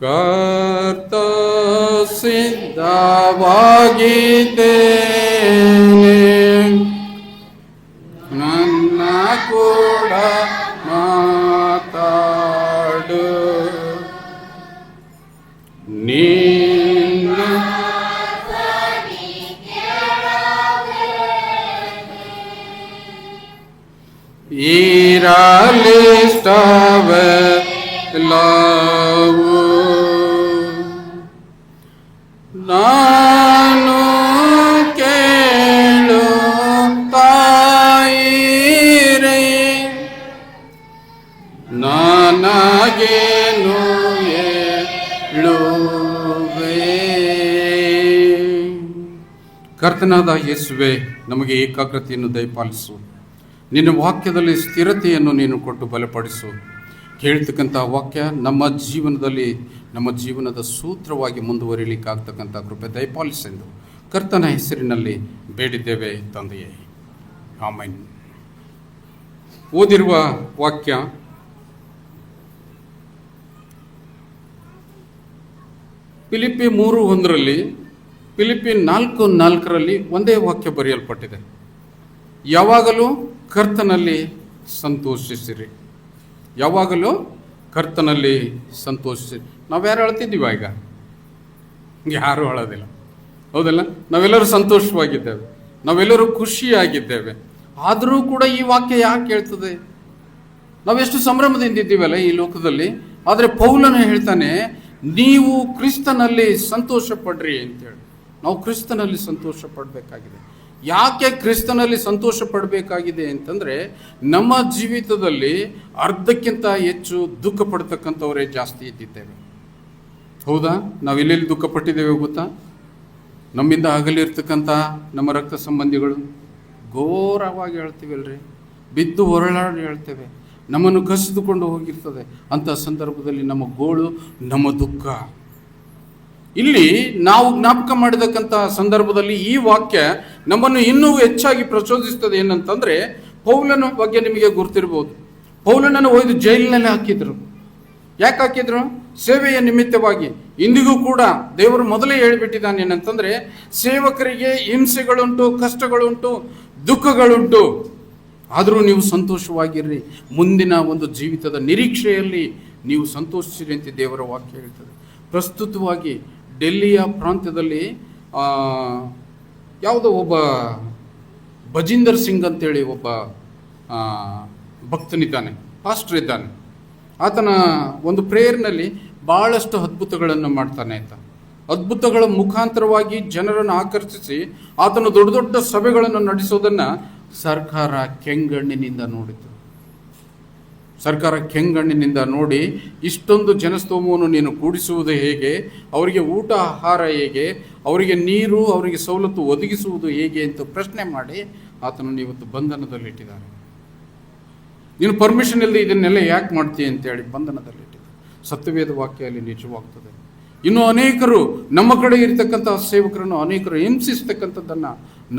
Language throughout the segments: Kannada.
ಕರ್ತ ಸಿದ್ಧವಾಗಿದೆ, ನನ್ನ ಕೂಡ ಮಾತಾಡು, ನೀನು ಇರಲಿಷ್ಟವೆಲ್ಲವೂ ನಾನು ಕೇಳುತ್ತಾಯಿರೆ, ನನಗೇನು ಹೇಳುವೆ. ಕರ್ತನಾದ ಯೇಸುವೆ, ನಮಗೆ ಏಕಾಗ್ರತೆಯನ್ನು ದಯಪಾಲಿಸು. ನಿನ್ನ ವಾಕ್ಯದಲ್ಲಿ ಸ್ಥಿರತೆಯನ್ನು ನೀನು ಕೊಟ್ಟು ಬಲಪಡಿಸು. ಕೇಳ್ತಕ್ಕಂಥ ವಾಕ್ಯ ನಮ್ಮ ಜೀವನದಲ್ಲಿ, ನಮ್ಮ ಜೀವನದ ಸೂತ್ರವಾಗಿ ಮುಂದುವರಿಲಿಕ್ಕಾಗ್ತಕ್ಕಂಥ ಕೃಪೆ ದಯಪಾಲಿಸೆಂದು ಕರ್ತನ ಹೆಸರಿನಲ್ಲಿ ಬೇಡಿದ್ದೇವೆ ತಂದೆಯೇ, ಆಮೆನ್. ಓದಿರುವ ವಾಕ್ಯ ಫಿಲಿಪ್ಪಿ 3:1, ಫಿಲಿಪ್ಪಿ 4:4 ಒಂದೇ ವಾಕ್ಯ ಬರೆಯಲ್ಪಟ್ಟಿದೆ. ಯಾವಾಗಲೂ ಕರ್ತನಲ್ಲಿ ಸಂತೋಷಿಸಿರಿ, ಯಾವಾಗಲೂ ಕರ್ತನಲ್ಲಿ ಸಂತೋಷಿಸಿರಿ. ನಾವ್ಯಾರು ಹೇಳ್ತಿದ್ದೀವ ಈಗ? ಯಾರೂ ಹೇಳೋದಿಲ್ಲ, ಹೌದಲ್ಲ? ನಾವೆಲ್ಲರೂ ಸಂತೋಷವಾಗಿದ್ದೇವೆ, ನಾವೆಲ್ಲರೂ ಖುಷಿಯಾಗಿದ್ದೇವೆ. ಆದರೂ ಕೂಡ ಈ ವಾಕ್ಯ ಯಾಕೆ ಹೇಳ್ತದೆ? ನಾವೆಷ್ಟು ಸಂಭ್ರಮದಿಂದ ಇದ್ದೀವಲ್ಲ ಈ ಲೋಕದಲ್ಲಿ. ಆದರೆ ಪೌಲನು ಹೇಳ್ತಾನೆ, ನೀವು ಕ್ರಿಸ್ತನಲ್ಲಿ ಸಂತೋಷ ಪಡ್ರಿ ಅಂತೇಳಿ. ನಾವು ಕ್ರಿಸ್ತನಲ್ಲಿ ಸಂತೋಷ ಪಡಬೇಕಾಗಿದೆ. ಯಾಕೆ ಕ್ರಿಸ್ತನಲ್ಲಿ ಸಂತೋಷ ಪಡಬೇಕಾಗಿದೆ ಅಂತಂದರೆ, ನಮ್ಮ ಜೀವಿತದಲ್ಲಿ ಅರ್ಧಕ್ಕಿಂತ ಹೆಚ್ಚು ದುಃಖ ಪಡ್ತಕ್ಕಂಥವರೇ ಜಾಸ್ತಿ ಇದ್ದಿದ್ದೇವೆ. ಹೌದಾ? ನಾವು ಎಲ್ಲೆಲ್ಲಿ ದುಃಖ ಪಟ್ಟಿದ್ದೇವೆ ಗೊತ್ತಾ? ನಮ್ಮಿಂದ ಅಗಲಿರ್ತಕ್ಕಂಥ ನಮ್ಮ ರಕ್ತ ಸಂಬಂಧಿಗಳು ಘೋರವಾಗಿ ಹೇಳ್ತೀವಲ್ರಿ, ಬಿದ್ದು ಹೊರಳಾಡಿ ಹೇಳ್ತೇವೆ, ನಮ್ಮನ್ನು ಕಸಿದುಕೊಂಡು ಹೋಗಿರ್ತದೆ. ಅಂಥ ಸಂದರ್ಭದಲ್ಲಿ ನಮ್ಮ ಗೋಳು, ನಮ್ಮ ದುಃಖ. ಇಲ್ಲಿ ನಾವು ಜ್ಞಾಪಕ ಮಾಡಿದಕ್ಕಂಥ ಸಂದರ್ಭದಲ್ಲಿ ಈ ವಾಕ್ಯ ನಮ್ಮನ್ನು ಇನ್ನೂ ಹೆಚ್ಚಾಗಿ ಪ್ರಚೋದಿಸ್ತದೆ. ಏನಂತಂದರೆ, ಪೌಲನ ಬಗ್ಗೆ ನಿಮಗೆ ಗುರ್ತಿರ್ಬೋದು. ಪೌಲನನ್ನು ಒಯ್ದು ಜೈಲಿನಲ್ಲಿ ಹಾಕಿದ್ರು. ಯಾಕೆ ಹಾಕಿದ್ರು? ಸೇವೆಯ ನಿಮಿತ್ತವಾಗಿ. ಇಂದಿಗೂ ಕೂಡ ದೇವರು ಮೊದಲೇ ಹೇಳಿಬಿಟ್ಟಿದ್ದಾನೆ ಏನಂತಂದರೆ, ಸೇವಕರಿಗೆ ಹಿಂಸೆಗಳುಂಟು, ಕಷ್ಟಗಳುಂಟು, ದುಃಖಗಳುಂಟು, ಆದರೂ ನೀವು ಸಂತೋಷವಾಗಿರ್ರಿ, ಮುಂದಿನ ಒಂದು ಜೀವಿತದ ನಿರೀಕ್ಷೆಯಲ್ಲಿ ನೀವು ಸಂತೋಷಿಸಿರಿ ಅಂತ ದೇವರ ವಾಕ್ಯ ಹೇಳ್ತದೆ. ಪ್ರಸ್ತುತವಾಗಿ ಡೆಲ್ಲಿಯ ಪ್ರಾಂತ್ಯದಲ್ಲಿ ಯಾವುದೋ ಒಬ್ಬ ಭಜಿಂದರ್ ಸಿಂಗ್ ಅಂತೇಳಿ ಒಬ್ಬ ಭಕ್ತನಿದ್ದಾನೆ, ಪಾಸ್ಟರ್ ಇದ್ದಾನೆ. ಆತನ ಒಂದು ಪ್ರೇಯರ್ನಲ್ಲಿ ಭಾಳಷ್ಟು ಅದ್ಭುತಗಳನ್ನು ಮಾಡ್ತಾನೆ ಆತ. ಅದ್ಭುತಗಳ ಮುಖಾಂತರವಾಗಿ ಜನರನ್ನು ಆಕರ್ಷಿಸಿ ಆತನು ದೊಡ್ಡ ದೊಡ್ಡ ಸಭೆಗಳನ್ನು ನಡೆಸೋದನ್ನು ಸರ್ಕಾರ ಕೆಂಗಣ್ಣಿನಿಂದ ನೋಡಿತು. ಸರ್ಕಾರ ಕೆಂಗಣ್ಣಿನಿಂದ ನೋಡಿ, ಇಷ್ಟೊಂದು ಜನಸ್ತೋಮವನ್ನು ನೀನು ಕೂಡಿಸುವುದು ಹೇಗೆ, ಅವರಿಗೆ ಊಟ ಆಹಾರ ಹೇಗೆ, ಅವರಿಗೆ ನೀರು, ಅವರಿಗೆ ಸವಲತ್ತು ಒದಗಿಸುವುದು ಹೇಗೆ ಅಂತ ಪ್ರಶ್ನೆ ಮಾಡಿ ಆತನನ್ನು ಇವತ್ತು ಬಂಧನದಲ್ಲಿಟ್ಟಿದ್ದಾರೆ. ನೀನು ಪರ್ಮಿಷನ್ ಇಲ್ಲದೆ ಇದನ್ನೆಲ್ಲ ಯಾಕೆ ಮಾಡ್ತೀಯ ಅಂತೇಳಿ ಬಂಧನದಲ್ಲಿಟ್ಟಿದ್ದಾರೆ. ಸತ್ಯವೇದ ವಾಕ್ಯ ಅಲ್ಲಿ ನಿಜವಾಗ್ತದೆ. ಇನ್ನು ಅನೇಕರು, ನಮ್ಮ ಕಡೆ ಇರತಕ್ಕಂಥ ಸೇವಕರನ್ನು ಅನೇಕರು ಹಿಂಸಿಸ್ತಕ್ಕಂಥದ್ದನ್ನು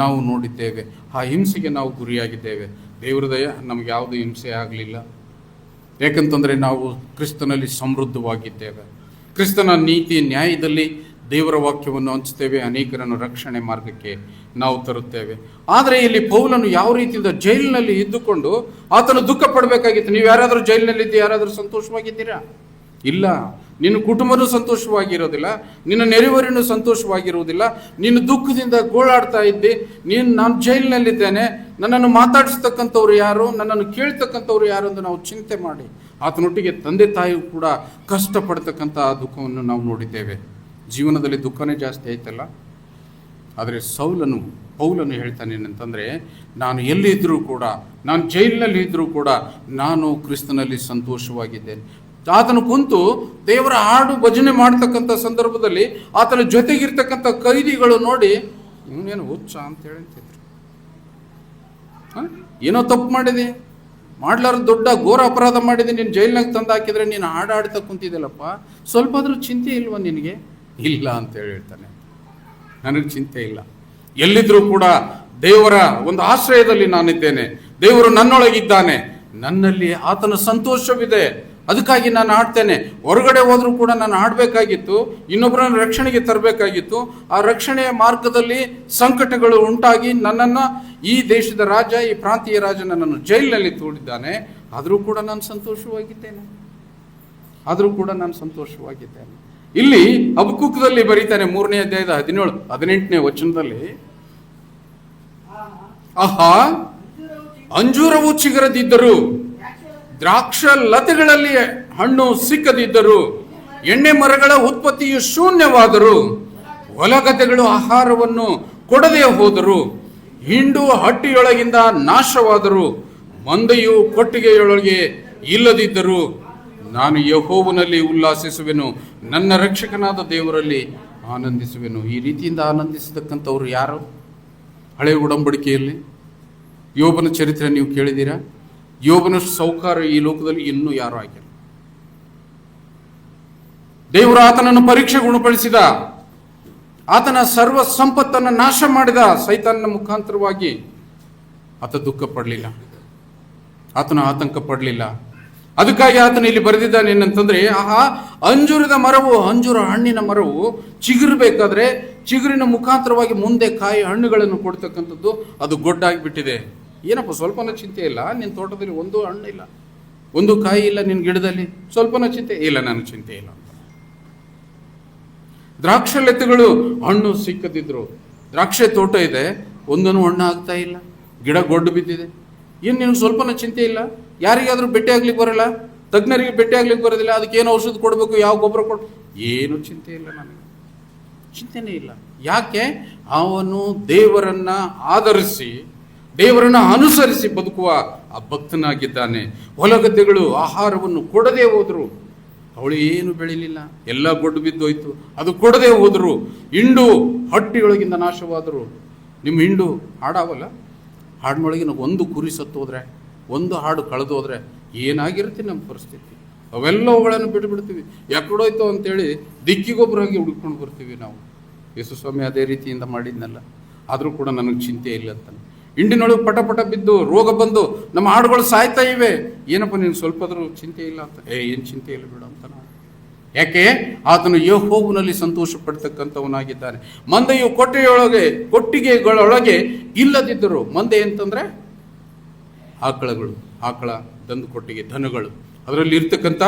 ನಾವು ನೋಡಿದ್ದೇವೆ. ಆ ಹಿಂಸೆಗೆ ನಾವು ಗುರಿಯಾಗಿದ್ದೇವೆ. ದೇವರ ದಯ, ನಮಗೆ ಯಾವುದು ಹಿಂಸೆ ಆಗಲಿಲ್ಲ. ಯಾಕಂತಂದರೆ ನಾವು ಕ್ರಿಸ್ತನಲ್ಲಿ ಸಮೃದ್ಧವಾಗಿದ್ದೇವೆ. ಕ್ರಿಸ್ತನ ನೀತಿ ನ್ಯಾಯದಲ್ಲಿ ದೇವರ ವಾಕ್ಯವನ್ನು ಹಂಚುತ್ತೇವೆ, ಅನೇಕರನ್ನು ರಕ್ಷಣೆ ಮಾರ್ಗಕ್ಕೆ ನಾವು ತರುತ್ತೇವೆ. ಆದರೆ ಇಲ್ಲಿ ಪೌಲನು ಯಾವ ರೀತಿಯಿಂದ ಜೈಲಿನಲ್ಲಿ ಇದ್ದುಕೊಂಡು ಆತನು ದುಃಖ ಪಡಬೇಕಾಗಿತ್ತು. ನೀವು ಯಾರಾದರೂ ಜೈಲಿನಲ್ಲಿದ್ದು ಯಾರಾದರೂ ಸಂತೋಷವಾಗಿದ್ದೀರಾ? ಇಲ್ಲ. ನಿನ್ನ ಕುಟುಂಬನೂ ಸಂತೋಷವಾಗಿರೋದಿಲ್ಲ, ನಿನ್ನ ನೆರೆಹೊರೆಯೂ ಸಂತೋಷವಾಗಿರುವುದಿಲ್ಲ. ನೀನು ದುಃಖದಿಂದ ಗೋಳಾಡ್ತಾ ಇದ್ದಿ. ನಾನು ಜೈಲಿನಲ್ಲಿದ್ದೇನೆ, ನನ್ನನ್ನು ಮಾತಾಡಿಸ್ತಕ್ಕಂಥವ್ರು ಯಾರು, ನನ್ನನ್ನು ಕೇಳ್ತಕ್ಕಂಥವ್ರು ಯಾರು ಎಂದು ನಾವು ಚಿಂತೆ ಮಾಡಿ ಆತನೊಟ್ಟಿಗೆ ತಂದೆ ತಾಯಿಯು ಕೂಡ ಕಷ್ಟಪಡ್ತಕ್ಕಂಥ ದುಃಖವನ್ನು ನಾವು ನೋಡಿದ್ದೇವೆ. ಜೀವನದಲ್ಲಿ ದುಃಖನೇ ಜಾಸ್ತಿ ಆಯ್ತಲ್ಲ. ಆದರೆ ಪೌಲನು ಹೇಳ್ತಾನೆ ಏನಂತಂದರೆ, ನಾನು ಎಲ್ಲಿದ್ದರೂ ಕೂಡ, ನಾನು ಜೈಲಿನಲ್ಲಿ ಇದ್ದರೂ ಕೂಡ ನಾನು ಕ್ರಿಸ್ತನಲ್ಲಿ ಸಂತೋಷವಾಗಿದ್ದೇನೆ. ಆತನು ಕುಂತು ದೇವರ ಹಾಡು ಭಜನೆ ಮಾಡ್ತಕ್ಕಂಥ ಸಂದರ್ಭದಲ್ಲಿ ಆತನ ಜೊತೆಗಿರ್ತಕ್ಕಂಥ ಕೈದಿಗಳು ನೋಡಿ, ಇವನೇನು ಹುಚ್ಚ ಅಂತ ಹೇಳ್ತಿದ್ರು. ಏನೋ ತಪ್ಪು ಮಾಡಿದೆ, ಮಾಡ್ಲಾರ ದೊಡ್ಡ ಘೋರ ಅಪರಾಧ ಮಾಡಿದೆ, ನೀನು ಜೈಲಿನಾಗ ತಂದು ಹಾಕಿದ್ರೆ ನೀನು ಹಾಡಾಡ್ತಾ ಕುಂತಿದ್ದಲ್ಲಪ್ಪ, ಸ್ವಲ್ಪ ಆದರೂ ಚಿಂತೆ ಇಲ್ವಾ ನಿನಗೆ? ಇಲ್ಲ ಅಂತ ಹೇಳ್ತಾನೆ. ನನಗೆ ಚಿಂತೆ ಇಲ್ಲ, ಎಲ್ಲಿದ್ರೂ ಕೂಡ ದೇವರ ಒಂದು ಆಶ್ರಯದಲ್ಲಿ ನಾನಿದ್ದೇನೆ, ದೇವರು ನನ್ನೊಳಗಿದ್ದಾನೆ, ನನ್ನಲ್ಲಿ ಆತನ ಸಂತೋಷವಿದೆ, ಅದಕ್ಕಾಗಿ ನಾನು ಆಡ್ತೇನೆ. ಹೊರಗಡೆ ಹೋದ್ರೂ ಕೂಡ ನಾನು ಆಡಬೇಕಾಗಿತ್ತು, ಇನ್ನೊಬ್ಬರನ್ನು ರಕ್ಷಣೆಗೆ ತರಬೇಕಾಗಿತ್ತು. ಆ ರಕ್ಷಣೆಯ ಮಾರ್ಗದಲ್ಲಿ ಸಂಕಟಗಳು ಉಂಟಾಗಿ ನನ್ನನ್ನು ಈ ದೇಶದ ರಾಜ, ಈ ಪ್ರಾಂತೀಯ ರಾಜ ನನ್ನನ್ನು ಜೈಲಿನಲ್ಲಿ ತೂಡಿದ್ದಾನೆ. ಆದರೂ ಕೂಡ ನಾನು ಸಂತೋಷವಾಗಿದ್ದೇನೆ. ಇಲ್ಲಿ ಹಬಕ್ಕೂಕದಲ್ಲಿ ಬರೀತಾನೆ 3ನೇ ಅಧ್ಯಾಯದ 17-18ನೇ ವಚನದಲ್ಲಿ, ಆಹಾ, ಅಂಜೂರವು ಚಿಗುರದಿದ್ದರು, ದ್ರಾಕ್ಷ ಲತೆಗಳಲ್ಲಿ ಹಣ್ಣು ಸಿಕ್ಕದಿದ್ದರು, ಎಣ್ಣೆ ಮರಗಳ ಉತ್ಪತ್ತಿಯು ಶೂನ್ಯವಾದರು, ಹೊಲಗದ್ದೆಗಳು ಆಹಾರವನ್ನು ಕೊಡದೆ ಹೋದರು, ಹಿಂಡು ಹಟ್ಟಿಯೊಳಗಿಂದ ನಾಶವಾದರು, ಮಂದೆಯು ಕೊಟ್ಟಿಗೆಯೊಳಗೆ ಇಲ್ಲದಿದ್ದರು. ನಾನು ಯೆಹೋವನಲ್ಲಿ ಉಲ್ಲಾಸಿಸುವೆನು, ನನ್ನ ರಕ್ಷಕನಾದ ದೇವರಲ್ಲಿ ಆನಂದಿಸುವೆನು. ಈ ರೀತಿಯಿಂದ ಆನಂದಿಸತಕ್ಕಂಥವ್ರು ಯಾರು? ಹಳೆಯ ಉಡಂಬಡಿಕೆಯಲ್ಲಿ ಯೋಬನ ಚರಿತ್ರೆ ನೀವು ಕೇಳಿದ್ದೀರಾ? ಯೋಬನಷ್ಟು ಸೌಕಾರ ಈ ಲೋಕದಲ್ಲಿ ಇನ್ನೂ ಯಾರು ಆಗಿಲ್ಲ. ದೇವರು ಆತನನ್ನು ಪರೀಕ್ಷೆ ಗುಣಪಡಿಸಿದ, ಆತನ ಸರ್ವ ಸಂಪತ್ತನ್ನು ನಾಶ ಮಾಡಿದ ಸೈತಾನನ ಮುಖಾಂತರವಾಗಿ. ಆತ ದುಃಖ ಪಡಲಿಲ್ಲ, ಆತನ ಆತಂಕ ಪಡಲಿಲ್ಲ. ಅದಕ್ಕಾಗಿ ಆತನ ಇಲ್ಲಿ ಬರೆದಿದ್ದಾನೆ ಏನಂತಂದ್ರೆ, ಆಹಾ, ಅಂಜೂರದ ಮರವು, ಅಂಜೂರ ಹಣ್ಣಿನ ಮರವು ಚಿಗುರಬೇಕಾದ್ರೆ ಚಿಗುರಿನ ಮುಖಾಂತರವಾಗಿ ಮುಂದೆ ಕಾಯಿ ಹಣ್ಣುಗಳನ್ನು ಕೊಡ್ತಕ್ಕಂಥದ್ದು ಅದು ಗೊಡ್ಡಾಗಿಬಿಟ್ಟಿದೆ. ಏನಪ್ಪ, ಸ್ವಲ್ಪನ ಚಿಂತೆ ಇಲ್ಲ, ನಿನ್ನ ತೋಟದಲ್ಲಿ ಒಂದು ಹಣ್ಣು ಇಲ್ಲ, ಒಂದು ಕಾಯಿ ಇಲ್ಲ, ನಿನ್ನ ಗಿಡದಲ್ಲಿ ಸ್ವಲ್ಪನ ಚಿಂತೆ ಇಲ್ಲ, ನನಗೆ ಚಿಂತೆ ಇಲ್ಲ ಅಂತ. ದ್ರಾಕ್ಷಲೆತ್ತುಗಳು ಹಣ್ಣು ಸಿಕ್ಕದಿದ್ರು, ದ್ರಾಕ್ಷೆ ತೋಟ ಇದೆ, ಒಂದನ್ನು ಹಣ್ಣು ಆಗ್ತಾ ಇಲ್ಲ, ಗಿಡ ಗೊಡ್ಡು ಬಿದ್ದಿದೆ. ಏನು ನಿನಗೆ ಸ್ವಲ್ಪನ ಚಿಂತೆ ಇಲ್ಲ? ಯಾರಿಗಾದ್ರೂ ಭೇಟಿ ಆಗ್ಲಿಕ್ಕೆ ಬರಲ್ಲ, ತಜ್ಞರಿಗೆ ಭೇಟಿ ಆಗ್ಲಿಕ್ಕೆ ಬರೋದಿಲ್ಲ, ಅದಕ್ಕೆ ಏನು ಔಷಧ ಕೊಡಬೇಕು, ಯಾವ ಗೊಬ್ಬರ ಏನು ಚಿಂತೆ ಇಲ್ಲ, ನನಗೆ ಚಿಂತೆನೇ ಇಲ್ಲ. ಯಾಕೆ? ಅವನು ದೇವರನ್ನ ಆಧರಿಸಿ, ದೇವರನ್ನ ಅನುಸರಿಸಿ ಬದುಕುವ ಆ ಭಕ್ತನಾಗಿದ್ದಾನೆ. ಹೊಲಗದ್ದೆಗಳು ಆಹಾರವನ್ನು ಕೊಡದೆ ಹೋದ್ರು, ಅವಳು ಏನು ಬೆಳಿಲಿಲ್ಲ, ಎಲ್ಲ ಗೊಡ್ಡು ಬಿದ್ದೋಯ್ತು, ಅದು ಕೊಡದೆ ಹೋದ್ರು. ಹಿಂಡು ಹಟ್ಟಿಯೊಳಗಿಂದ ನಾಶವಾದರು. ನಿಮ್ಮ ಹಿಂಡು ಹಾಡಾವಲ್ಲ, ಹಾಡಿನೊಳಗಿನ ಒಂದು ಕುರಿ ಸತ್ತೋದ್ರೆ, ಒಂದು ಹಾಡು ಕಳೆದೋದ್ರೆ ಏನಾಗಿರುತ್ತೆ ನಮ್ಮ ಪರಿಸ್ಥಿತಿ? ಅವೆಲ್ಲವುಗಳನ್ನು ಬಿಡ್ತೀವಿ. ಯಾಕಡೋಯ್ತು ಅಂತೇಳಿ ದಿಕ್ಕಿಗೊಬ್ಬರಾಗಿ ಹುಡುಕೊಂಡು ಬರ್ತೀವಿ ನಾವು. ಯೇಸು ಸ್ವಾಮಿ ಅದೇ ರೀತಿಯಿಂದ ಮಾಡಿದ್ನಲ್ಲ, ಆದರೂ ಕೂಡ ನನಗೆ ಚಿಂತೆ ಇಲ್ಲ ಅಂತಾನೆ. ಹಿಂಡಿನೊಳಗೆ ಪಟ ಬಿದ್ದು ರೋಗ ಬಂದು ನಮ್ಮ ಹಾಡುಗಳು ಸಾಯ್ತಾ ಇವೆ. ಏನಪ್ಪ ನೀನು ಸ್ವಲ್ಪದ್ರೂ ಚಿಂತೆ ಇಲ್ಲ ಅಂತ? ಏನು ಚಿಂತೆ ಇಲ್ಲ ಬಿಡು ಅಂತ ನಾವು. ಯಾಕೆ? ಆತನು ಯೆಹೋವನಲ್ಲಿ ಸಂತೋಷ ಪಡ್ತಕ್ಕಂಥವನಾಗಿದ್ದಾನೆ. ಮಂದೆಯು ಕೊಟ್ಟಿಗೆಗಳೊಳಗೆ ಇಲ್ಲದಿದ್ದರು. ಮಂದೆ ಅಂತಂದ್ರೆ ಆಕಳಗಳು, ಆಕಳ, ದಂದು ಕೊಟ್ಟಿಗೆ, ದನಗಳು, ಅದರಲ್ಲಿ ಇರ್ತಕ್ಕಂಥ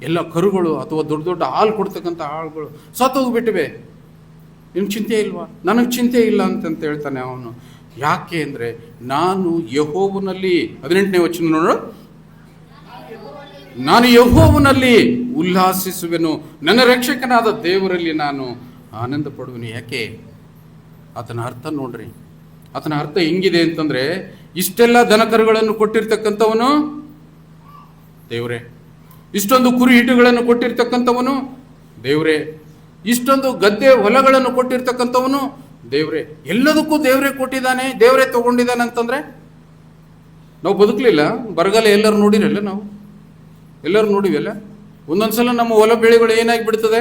ಎಲ್ಲ ಕರುಗಳು ಅಥವಾ ದೊಡ್ಡ ದೊಡ್ಡ ಹಾಲು ಕೊಡ್ತಕ್ಕಂಥ ಹಾಳುಗಳು ಸತ್ತೋಗ್ಬಿಟ್ಟಿವೆ. ನಿಮ್ಗೆ ಚಿಂತೆ ಇಲ್ವಾ? ನನಗೆ ಚಿಂತೆ ಇಲ್ಲ ಅಂತಂತ ಹೇಳ್ತಾನೆ ಅವನು. ಯಾಕೆ ಅಂದರೆ ನಾನು ಯೆಹೋವನಲ್ಲಿ, 18ನೇ ವಚನ ನೋಡು, ನಾನು ಯೆಹೋವನಲ್ಲಿ ಉಲ್ಲಾಸಿಸುವೆನು, ನನ್ನ ರಕ್ಷಕನಾದ ದೇವರಲ್ಲಿ ನಾನು ಆನಂದ ಪಡುವೆನು. ಯಾಕೆ? ಆತನ ಅರ್ಥ ನೋಡ್ರಿ. ಆತನ ಅರ್ಥ ಹೆಂಗಿದೆ ಅಂತಂದ್ರೆ, ಇಷ್ಟೆಲ್ಲ ದನಕರುಗಳನ್ನು ಕೊಟ್ಟಿರ್ತಕ್ಕಂಥವನು ದೇವರೇ, ಇಷ್ಟೊಂದು ಕುರಿ ಹಿಟ್ಟುಗಳನ್ನು ಕೊಟ್ಟಿರ್ತಕ್ಕಂಥವನು ದೇವರೇ, ಇಷ್ಟೊಂದು ಗದ್ದೆ ಹೊಲಗಳನ್ನು ಕೊಟ್ಟಿರ್ತಕ್ಕಂಥವನು ದೇವರೇ. ಎಲ್ಲದಕ್ಕೂ ದೇವರೇ ಕೊಟ್ಟಿದ್ದಾನೆ, ದೇವರೇ ತಗೊಂಡಿದ್ದಾನೆ ಅಂತಂದ್ರೆ ನಾವು ಬದುಕಲಿಲ್ಲ. ಬರಗಾಲ ಎಲ್ಲರೂ ನೋಡಿರಲ್ಲ, ನಾವು ಎಲ್ಲರೂ ನೋಡಿವಲ್ಲ. ಒಂದೊಂದ್ಸಲ ನಮ್ಮ ಹೊಲ ಬೆಳೆಗಳು ಏನಾಗಿ ಬಿಡ್ತದೆ,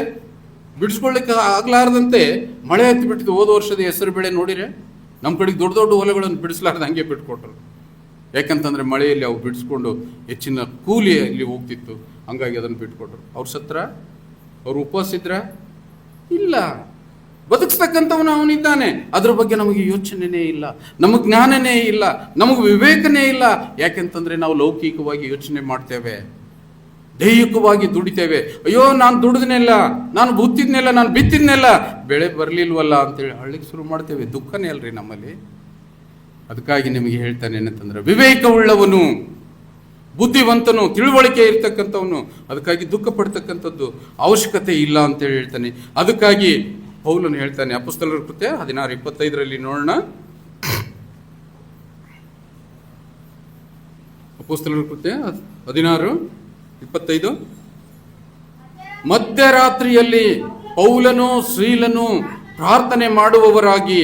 ಬಿಡಿಸ್ಕೊಳ್ಳಿಕ್ಕೆ ಆಗ್ಲಾರ್ದಂತೆ ಮಳೆ ಹತ್ತಿ ಬಿಟ್ಟಿದ್ದು. ಹೋದ ವರ್ಷದ ಹೆಸರು ಬೆಳೆ ನೋಡಿರೆ, ನಮ್ಮ ಕಡೆಗೆ ದೊಡ್ಡ ದೊಡ್ಡ ಹೊಲಗಳನ್ನು ಬಿಡಿಸ್ಲಾರ್ದು ಹಂಗೆ ಬಿಟ್ಕೊಟ್ರು. ಯಾಕಂತಂದ್ರೆ ಮಳೆಯಲ್ಲಿ ಅವು ಬಿಡಿಸ್ಕೊಂಡು ಹೆಚ್ಚಿನ ಕೂಲಿ ಅಲ್ಲಿ ಹೋಗ್ತಿತ್ತು, ಹಂಗಾಗಿ ಅದನ್ನು ಬಿಟ್ಕೊಟ್ರು. ಅವ್ರು ಸತ್ರ, ಅವ್ರು ಉಪವಾಸ ಇದ್ರ ಇಲ್ಲ, ಬದುಕಿಸ್ತಕ್ಕಂಥವನು ಅವನಿದ್ದಾನೆ. ಅದ್ರ ಬಗ್ಗೆ ನಮಗೆ ಯೋಚನೆನೇ ಇಲ್ಲ, ನಮಗೆ ಜ್ಞಾನನೇ ಇಲ್ಲ, ನಮಗೆ ವಿವೇಕನೇ ಇಲ್ಲ. ಯಾಕೆಂತಂದ್ರೆ ನಾವು ಲೌಕಿಕವಾಗಿ ಯೋಚನೆ ಮಾಡ್ತೇವೆ, ದೈಹಿಕವಾಗಿ ದುಡಿತೇವೆ. ಅಯ್ಯೋ, ನಾನು ದುಡಿದ್ನೆಲ್ಲ, ನಾನು ಬುತ್ತಿದ್ನೆಲ್ಲ, ನಾನು ಬಿತ್ತಿದ್ನೆಲ್ಲ, ಬೆಳೆ ಬರಲಿಲ್ವಲ್ಲ ಅಂತೇಳಿ ಅಳ್ಳಿಕ್ಕೆ ಶುರು ಮಾಡ್ತೇವೆ. ದುಃಖನೇ ಅಲ್ರಿ ನಮ್ಮಲ್ಲಿ. ಅದಕ್ಕಾಗಿ ನಿಮಗೆ ಹೇಳ್ತಾನೆ ಏನಂತಂದ್ರೆ, ವಿವೇಕವುಳ್ಳವನು, ಬುದ್ಧಿವಂತನು, ತಿಳುವಳಿಕೆ ಇರ್ತಕ್ಕಂಥವನು, ಅದಕ್ಕಾಗಿ ದುಃಖ ಪಡ್ತಕ್ಕಂಥದ್ದು ಅವಶ್ಯಕತೆ ಇಲ್ಲ ಅಂತೇಳಿ ಹೇಳ್ತಾನೆ. ಅದಕ್ಕಾಗಿ ಪೌಲನು ಹೇಳ್ತಾನೆ, ಅಪೊಸ್ತಲರ ಕೃತ್ಯ 16:25 ನೋಡೋಣ. ಅಪೊಸ್ತಲರ ಕೃತ್ಯ 16:25. ಮಧ್ಯರಾತ್ರಿಯಲ್ಲಿ ಪೌಲನು ಸೀಲನು ಪ್ರಾರ್ಥನೆ ಮಾಡುವವರಾಗಿ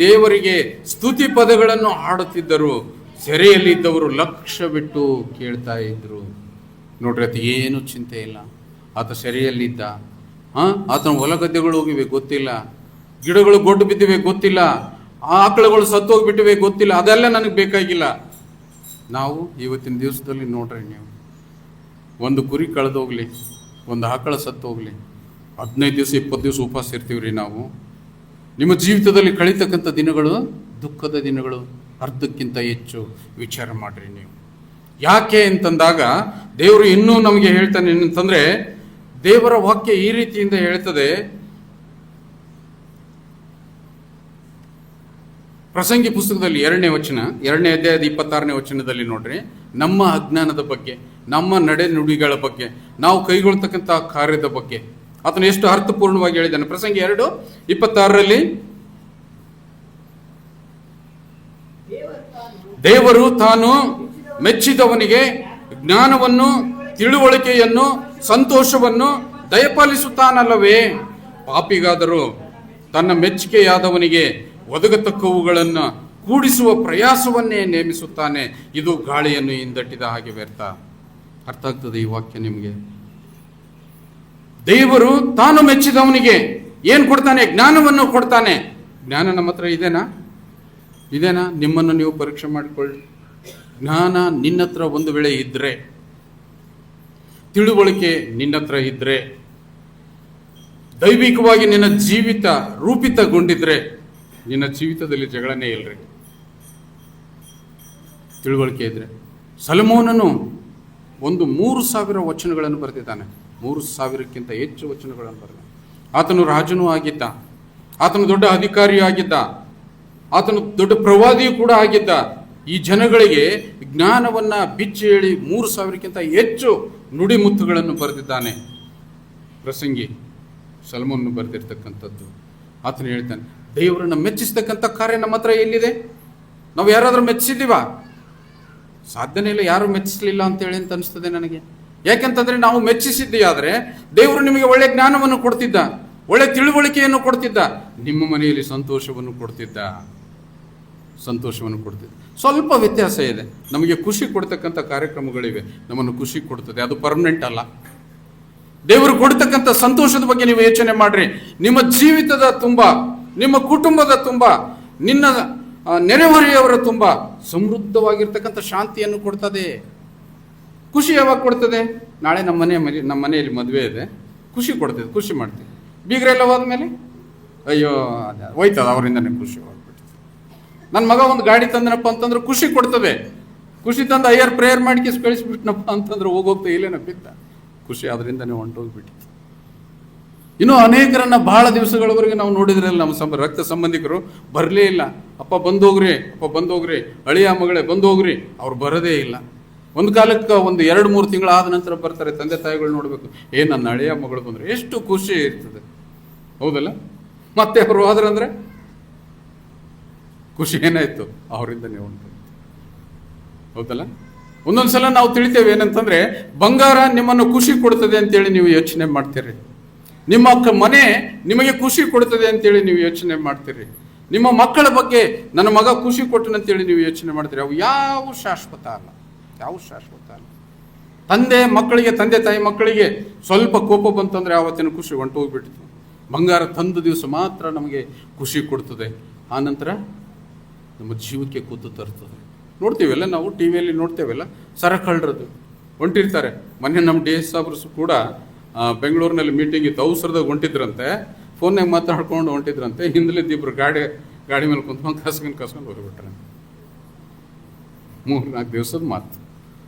ದೇವರಿಗೆ ಸ್ತುತಿ ಪದಗಳನ್ನು ಹಾಡುತ್ತಿದ್ದರು. ಸೆರೆಯಲ್ಲಿದ್ದವರು ಲಕ್ಷ್ಯವಿಟ್ಟು ಕೇಳ್ತಾ ಇದ್ರು. ನೋಡ್ರಿ, ಅದು ಏನು ಚಿಂತೆ ಇಲ್ಲ. ಆತ ಸೆರೆಯಲ್ಲಿದ್ದ, ಆತನ ಹೊಲಗದ್ದೆಗಳು ಹೋಗಿವೆ ಗೊತ್ತಿಲ್ಲ, ಗಿಡಗಳು ಗೊಡ್ಡು ಬಿದ್ದಿವೆ ಗೊತ್ತಿಲ್ಲ, ಆಕಳುಗಳು ಸತ್ತೋಗ್ಬಿಟ್ಟಿವೆ ಗೊತ್ತಿಲ್ಲ. ಅದೆಲ್ಲ ನನಗೆ ಬೇಕಾಗಿಲ್ಲ. ನಾವು ಇವತ್ತಿನ ದಿವಸದಲ್ಲಿ ನೋಡ್ರಿ, ನೀವು ಒಂದು ಕುರಿ ಕಳೆದೋಗ್ಲಿ, ಒಂದು ಆಕಳ ಸತ್ತು ಹೋಗ್ಲಿ, 15 ದಿವಸ 20 ದಿವಸ ಉಪವಾಸ ಇರ್ತೀವಿ ರೀ ನಾವು. ನಿಮ್ಮ ಜೀವಿತದಲ್ಲಿ ಕಳೀತಕ್ಕಂಥ ದಿನಗಳು ದುಃಖದ ದಿನಗಳು ಅರ್ಧಕ್ಕಿಂತ ಹೆಚ್ಚು. ವಿಚಾರ ಮಾಡ್ರಿ ನೀವು. ಯಾಕೆ ಅಂತಂದಾಗ ದೇವರು ಇನ್ನೂ ನಮಗೆ ಹೇಳ್ತಾನೆ ಏನಂತಂದ್ರೆ, ದೇವರ ವಾಕ್ಯ ಈ ರೀತಿಯಿಂದ ಹೇಳ್ತದೆ. ಪ್ರಸಂಗಿ ಪುಸ್ತಕದಲ್ಲಿ 2ನೇ ವಚನ, 2ನೇ ಅಧ್ಯಾಯದ 26ನೇ ವಚನದಲ್ಲಿ ನೋಡ್ರಿ, ನಮ್ಮ ಅಜ್ಞಾನದ ಬಗ್ಗೆ, ನಮ್ಮ ನಡೆ ನುಡಿಗಳ ಬಗ್ಗೆ, ನಾವು ಕೈಗೊಳ್ತಕ್ಕಂಥ ಕಾರ್ಯದ ಬಗ್ಗೆ ಆತನು ಎಷ್ಟು ಅರ್ಥಪೂರ್ಣವಾಗಿ ಹೇಳಿದ್ದಾನೆ. ಪ್ರಸಂಗಿ 2:26ರಲ್ಲಿ, ದೇವರು ತಾನು ಮೆಚ್ಚಿದವನಿಗೆ ಜ್ಞಾನವನ್ನು, ತಿಳುವಳಿಕೆಯನ್ನು, ಸಂತೋಷವನ್ನು ದಯಪಾಲಿಸುತ್ತಾನಲ್ಲವೇ? ಪಾಪಿಗಾದರೂ ತನ್ನ ಮೆಚ್ಚುಗೆಯಾದವನಿಗೆ ಒದಗತಕ್ಕವುಗಳನ್ನು ಕೂಡಿಸುವ ಪ್ರಯಾಸವನ್ನೇ ನೇಮಿಸುತ್ತಾನೆ. ಇದು ಗಾಳಿಯನ್ನು ಹಿಂದಟ್ಟಿದ ಹಾಗೆ ವ್ಯರ್ಥ. ಅರ್ಥ ಆಗ್ತದೆ ಈ ವಾಕ್ಯ ನಿಮಗೆ? ದೇವರು ತಾನು ಮೆಚ್ಚಿದವನಿಗೆ ಏನ್ ಕೊಡ್ತಾನೆ? ಜ್ಞಾನವನ್ನು ಕೊಡ್ತಾನೆ. ಜ್ಞಾನ ನಮ್ಮ ಹತ್ರ ಇದೇನಾ? ನಿಮ್ಮನ್ನು ನೀವು ಪರೀಕ್ಷೆ ಮಾಡಿಕೊಳ್ಳಿ. ಜ್ಞಾನ ನಿನ್ನ ಹತ್ರ ಒಂದು ವೇಳೆ ಇದ್ರೆ, ತಿಳುವಳಿಕೆ ನಿನ್ನ ಹತ್ರ ಇದ್ರೆ, ದೈವಿಕವಾಗಿ ನಿನ್ನ ಜೀವಿತ ರೂಪಿತಗೊಂಡಿದ್ರೆ, ನಿನ್ನ ಜೀವಿತದಲ್ಲಿ ಜಗಳನೇ ಇಲ್ರಿ. ತಿಳುವಳಿಕೆ ಇದ್ರೆ. ಸೊಲೊಮೋನನು 3,000 ವಚನಗಳನ್ನು ಬರೆದಿದ್ದಾನೆ. 3,000ಕ್ಕಿಂತ ಹೆಚ್ಚು ವಚನಗಳನ್ನು ಬರೆದ. ಆತನು ರಾಜನೂ ಆಗಿದ್ದ, ಆತನು ದೊಡ್ಡ ಅಧಿಕಾರಿಯೂ ಆಗಿದ್ದ, ಆತನು ದೊಡ್ಡ ಪ್ರವಾದಿಯೂ ಕೂಡ ಆಗಿದ್ದ. ಈ ಜನಗಳಿಗೆ ಜ್ಞಾನವನ್ನ ಬಿಚ್ಚಿ ಹೇಳಿ 3,000ಕ್ಕಿಂತ ಹೆಚ್ಚು ನುಡಿಮುತ್ತುಗಳನ್ನು ಬರೆದಿದ್ದಾನೆ. ಪ್ರಸಂಗಿ ಸೊಲೊಮೋನನು ಬರೆದಿರ್ತಕ್ಕಂಥದ್ದು. ಆತನು ಹೇಳ್ತಾನೆ, ದೇವರನ್ನ ಮೆಚ್ಚಿಸ್ತಕ್ಕಂಥ ಕಾರ್ಯ ನಮ್ಮ ಹತ್ರ ಎಲ್ಲಿದೆ? ನಾವು ಯಾರಾದ್ರೂ ಮೆಚ್ಚಿದ್ದೀವ? ಸಾಧ್ಯನೇ ಇಲ್ಲ. ಯಾರು ಮೆಚ್ಚಿಸಲಿಲ್ಲ ಅಂತೇಳಿ ಅಂತ ಅನಿಸ್ತದೆ ನನಗೆ. ಯಾಕೆಂತಂದ್ರೆ ನಾವು ಮೆಚ್ಚಿಸಿದ್ದೇ ಆದ್ರೆ ದೇವರು ನಿಮಗೆ ಒಳ್ಳೆ ಜ್ಞಾನವನ್ನು ಕೊಡ್ತಿದ್ದ, ಒಳ್ಳೆ ತಿಳುವಳಿಕೆಯನ್ನು ಕೊಡ್ತಿದ್ದ, ನಿಮ್ಮ ಮನೆಯಲ್ಲಿ ಸಂತೋಷವನ್ನು ಕೊಡ್ತಿದ್ದ. ಸ್ವಲ್ಪ ವ್ಯತ್ಯಾಸ ಇದೆ. ನಮಗೆ ಖುಷಿ ಕೊಡ್ತಕ್ಕಂಥ ಕಾರ್ಯಕ್ರಮಗಳಿವೆ, ನಮ್ಮನ್ನು ಖುಷಿ ಕೊಡ್ತದೆ, ಅದು ಪರ್ಮನೆಂಟ್ ಅಲ್ಲ. ದೇವರು ಕೊಡ್ತಕ್ಕಂಥ ಸಂತೋಷದ ಬಗ್ಗೆ ನೀವು ಯೋಚನೆ ಮಾಡ್ರಿ. ನಿಮ್ಮ ಜೀವಿತದ ತುಂಬ, ನಿಮ್ಮ ಕುಟುಂಬದ ತುಂಬ, ನಿನ್ನ ನೆರೆಹೊರೆಯವರ ತುಂಬ ಸಮೃದ್ಧವಾಗಿರ್ತಕ್ಕಂಥ ಶಾಂತಿಯನ್ನು ಕೊಡ್ತದೆ. ಖುಷಿ ಯಾವಾಗ ಕೊಡ್ತದೆ? ನಾಳೆ ನಮ್ಮ ಮನೆಯಲ್ಲಿ ಮದುವೆ ಇದೆ, ಖುಷಿ ಕೊಡ್ತದೆ, ಖುಷಿ ಮಾಡ್ತೀವಿ. ಬೀಗರೆಲ್ಲ ಹೋದ್ಮೇಲೆ ಅಯ್ಯೋ ಹೋಯ್ತದ, ಅವರಿಂದನೇ ಖುಷಿ ಹೋಗ್ಬಿಡ್ತದೆ. ನನ್ನ ಮಗ ಒಂದು ಗಾಡಿ ತಂದನಪ್ಪ ಅಂತಂದ್ರೆ ಖುಷಿ ಕೊಡ್ತದೆ. ಖುಷಿ ತಂದು ಅಯ್ಯರ್ ಪ್ರೇಯರ್ ಮಾಡಿ ಕಳಿಸ್ಬಿಟ್ನಪ್ಪ ಅಂತಂದ್ರೆ ಹೋಗೋಗ್ತಾ ಇಲ್ಲೇನ ಬಿದ್ದ, ಖುಷಿ ಅದರಿಂದನೇ ಹೊಂಟೋಗ್ಬಿಟ್ಟಿತ್ತು. ಇನ್ನು ಅನೇಕರನ್ನ ಬಹಳ ದಿವಸಗಳವರೆಗೆ ನಾವು ನೋಡಿದ್ರಲ್ಲ, ನಮ್ಮ ರಕ್ತ ಸಂಬಂಧಿಕರು ಬರಲೇ ಇಲ್ಲ. ಅಪ್ಪ ಬಂದೋಗ್ರಿ, ಅಳಿಯ ಮಗಳೇ ಬಂದೋಗ್ರಿ, ಅವ್ರು ಬರೋದೇ ಇಲ್ಲ. ಒಂದು ಕಾಲಕ್ಕೆ 1-2-3 ತಿಂಗಳು ಆದ ನಂತರ ಬರ್ತಾರೆ. ತಂದೆ ತಾಯಿಗಳು ನೋಡ್ಬೇಕು, ನನ್ನ ಅಳಿಯ ಮಗಳು ಬಂದ್ರೆ ಎಷ್ಟು ಖುಷಿ ಇರ್ತದೆ, ಹೌದಲ್ಲ? ಮತ್ತೆ ಅವರು ಹೋದ್ರಂದ್ರೆ ಖುಷಿ ಏನಾಯ್ತು? ಅವರಿಂದನೇ ಉಂಟು, ಹೌದಲ್ಲ? ಒಂದೊಂದ್ಸಲ ನಾವು ತಿಳಿತೇವೆ ಏನಂತಂದ್ರೆ, ಬಂಗಾರ ನಿಮ್ಮನ್ನು ಖುಷಿ ಕೊಡ್ತದೆ ಅಂತೇಳಿ ನೀವು ಯೋಚನೆ ಮಾಡ್ತೀರಿ. ನಿಮ್ಮ ಮನೆ ನಿಮಗೆ ಖುಷಿ ಕೊಡ್ತದೆ ಅಂತೇಳಿ ನೀವು ಯೋಚನೆ ಮಾಡ್ತೀರಿ. ನಿಮ್ಮ ಮಕ್ಕಳ ಬಗ್ಗೆ ನನ್ನ ಮಗ ಖುಷಿ ಕೊಟ್ಟನಂತೇಳಿ ನೀವು ಯೋಚನೆ ಮಾಡ್ತೀರಿ. ಅವು ಯಾವ ಶಾಶ್ವತ ಅಲ್ಲ. ತಂದೆ ತಾಯಿ ಮಕ್ಕಳಿಗೆ ಸ್ವಲ್ಪ ಕೋಪ ಬಂತಂದ್ರೆ ಆವತ್ತಿನ ಖುಷಿ ಹೊಂಟೋಗ್ಬಿಟ್ಟಿತ್ತು. ಬಂಗಾರ ತಂದ ದಿವಸ ಮಾತ್ರ ನಮಗೆ ಖುಷಿ ಕೊಡ್ತದೆ, ಆ ನಂತರ ನಮ್ಮ ಜೀವಕ್ಕೆ ಕೂತು ತರ್ತದೆ. ನೋಡ್ತೀವಲ್ಲ, ನಾವು ಟಿವಿಯಲ್ಲಿ ನೋಡ್ತೇವಲ್ಲ, ಸರಕಳ್ಳರದು ಹೊಂಟಿರ್ತಾರೆ. ಮೊನ್ನೆ ನಮ್ಮ DS ಸಾಬ್ರು ಕೂಡ ಬೆಂಗಳೂರಿನಲ್ಲಿ ಮೀಟಿಂಗ್ ಇತ್ತು, ಅವಸರದಾಗ ಹೊಂಟಿದ್ರಂತೆ, ಫೋನ್ನಾಗ ಮಾತಾಡ್ಕೊಂಡು ಹೊಂಟಿದ್ರಂತೆ. ಹಿಂದಲಿದ್ದ ಇಬ್ರು ಗಾಡಿ ಮೇಲೆ ಕುಂತ್ಕೊಂಡು ಕಸ್ಕೊಂಡು ಹೋಗ್ಬಿಟ್ರೆ. 3-4 ದಿವಸದ ಮಾತು.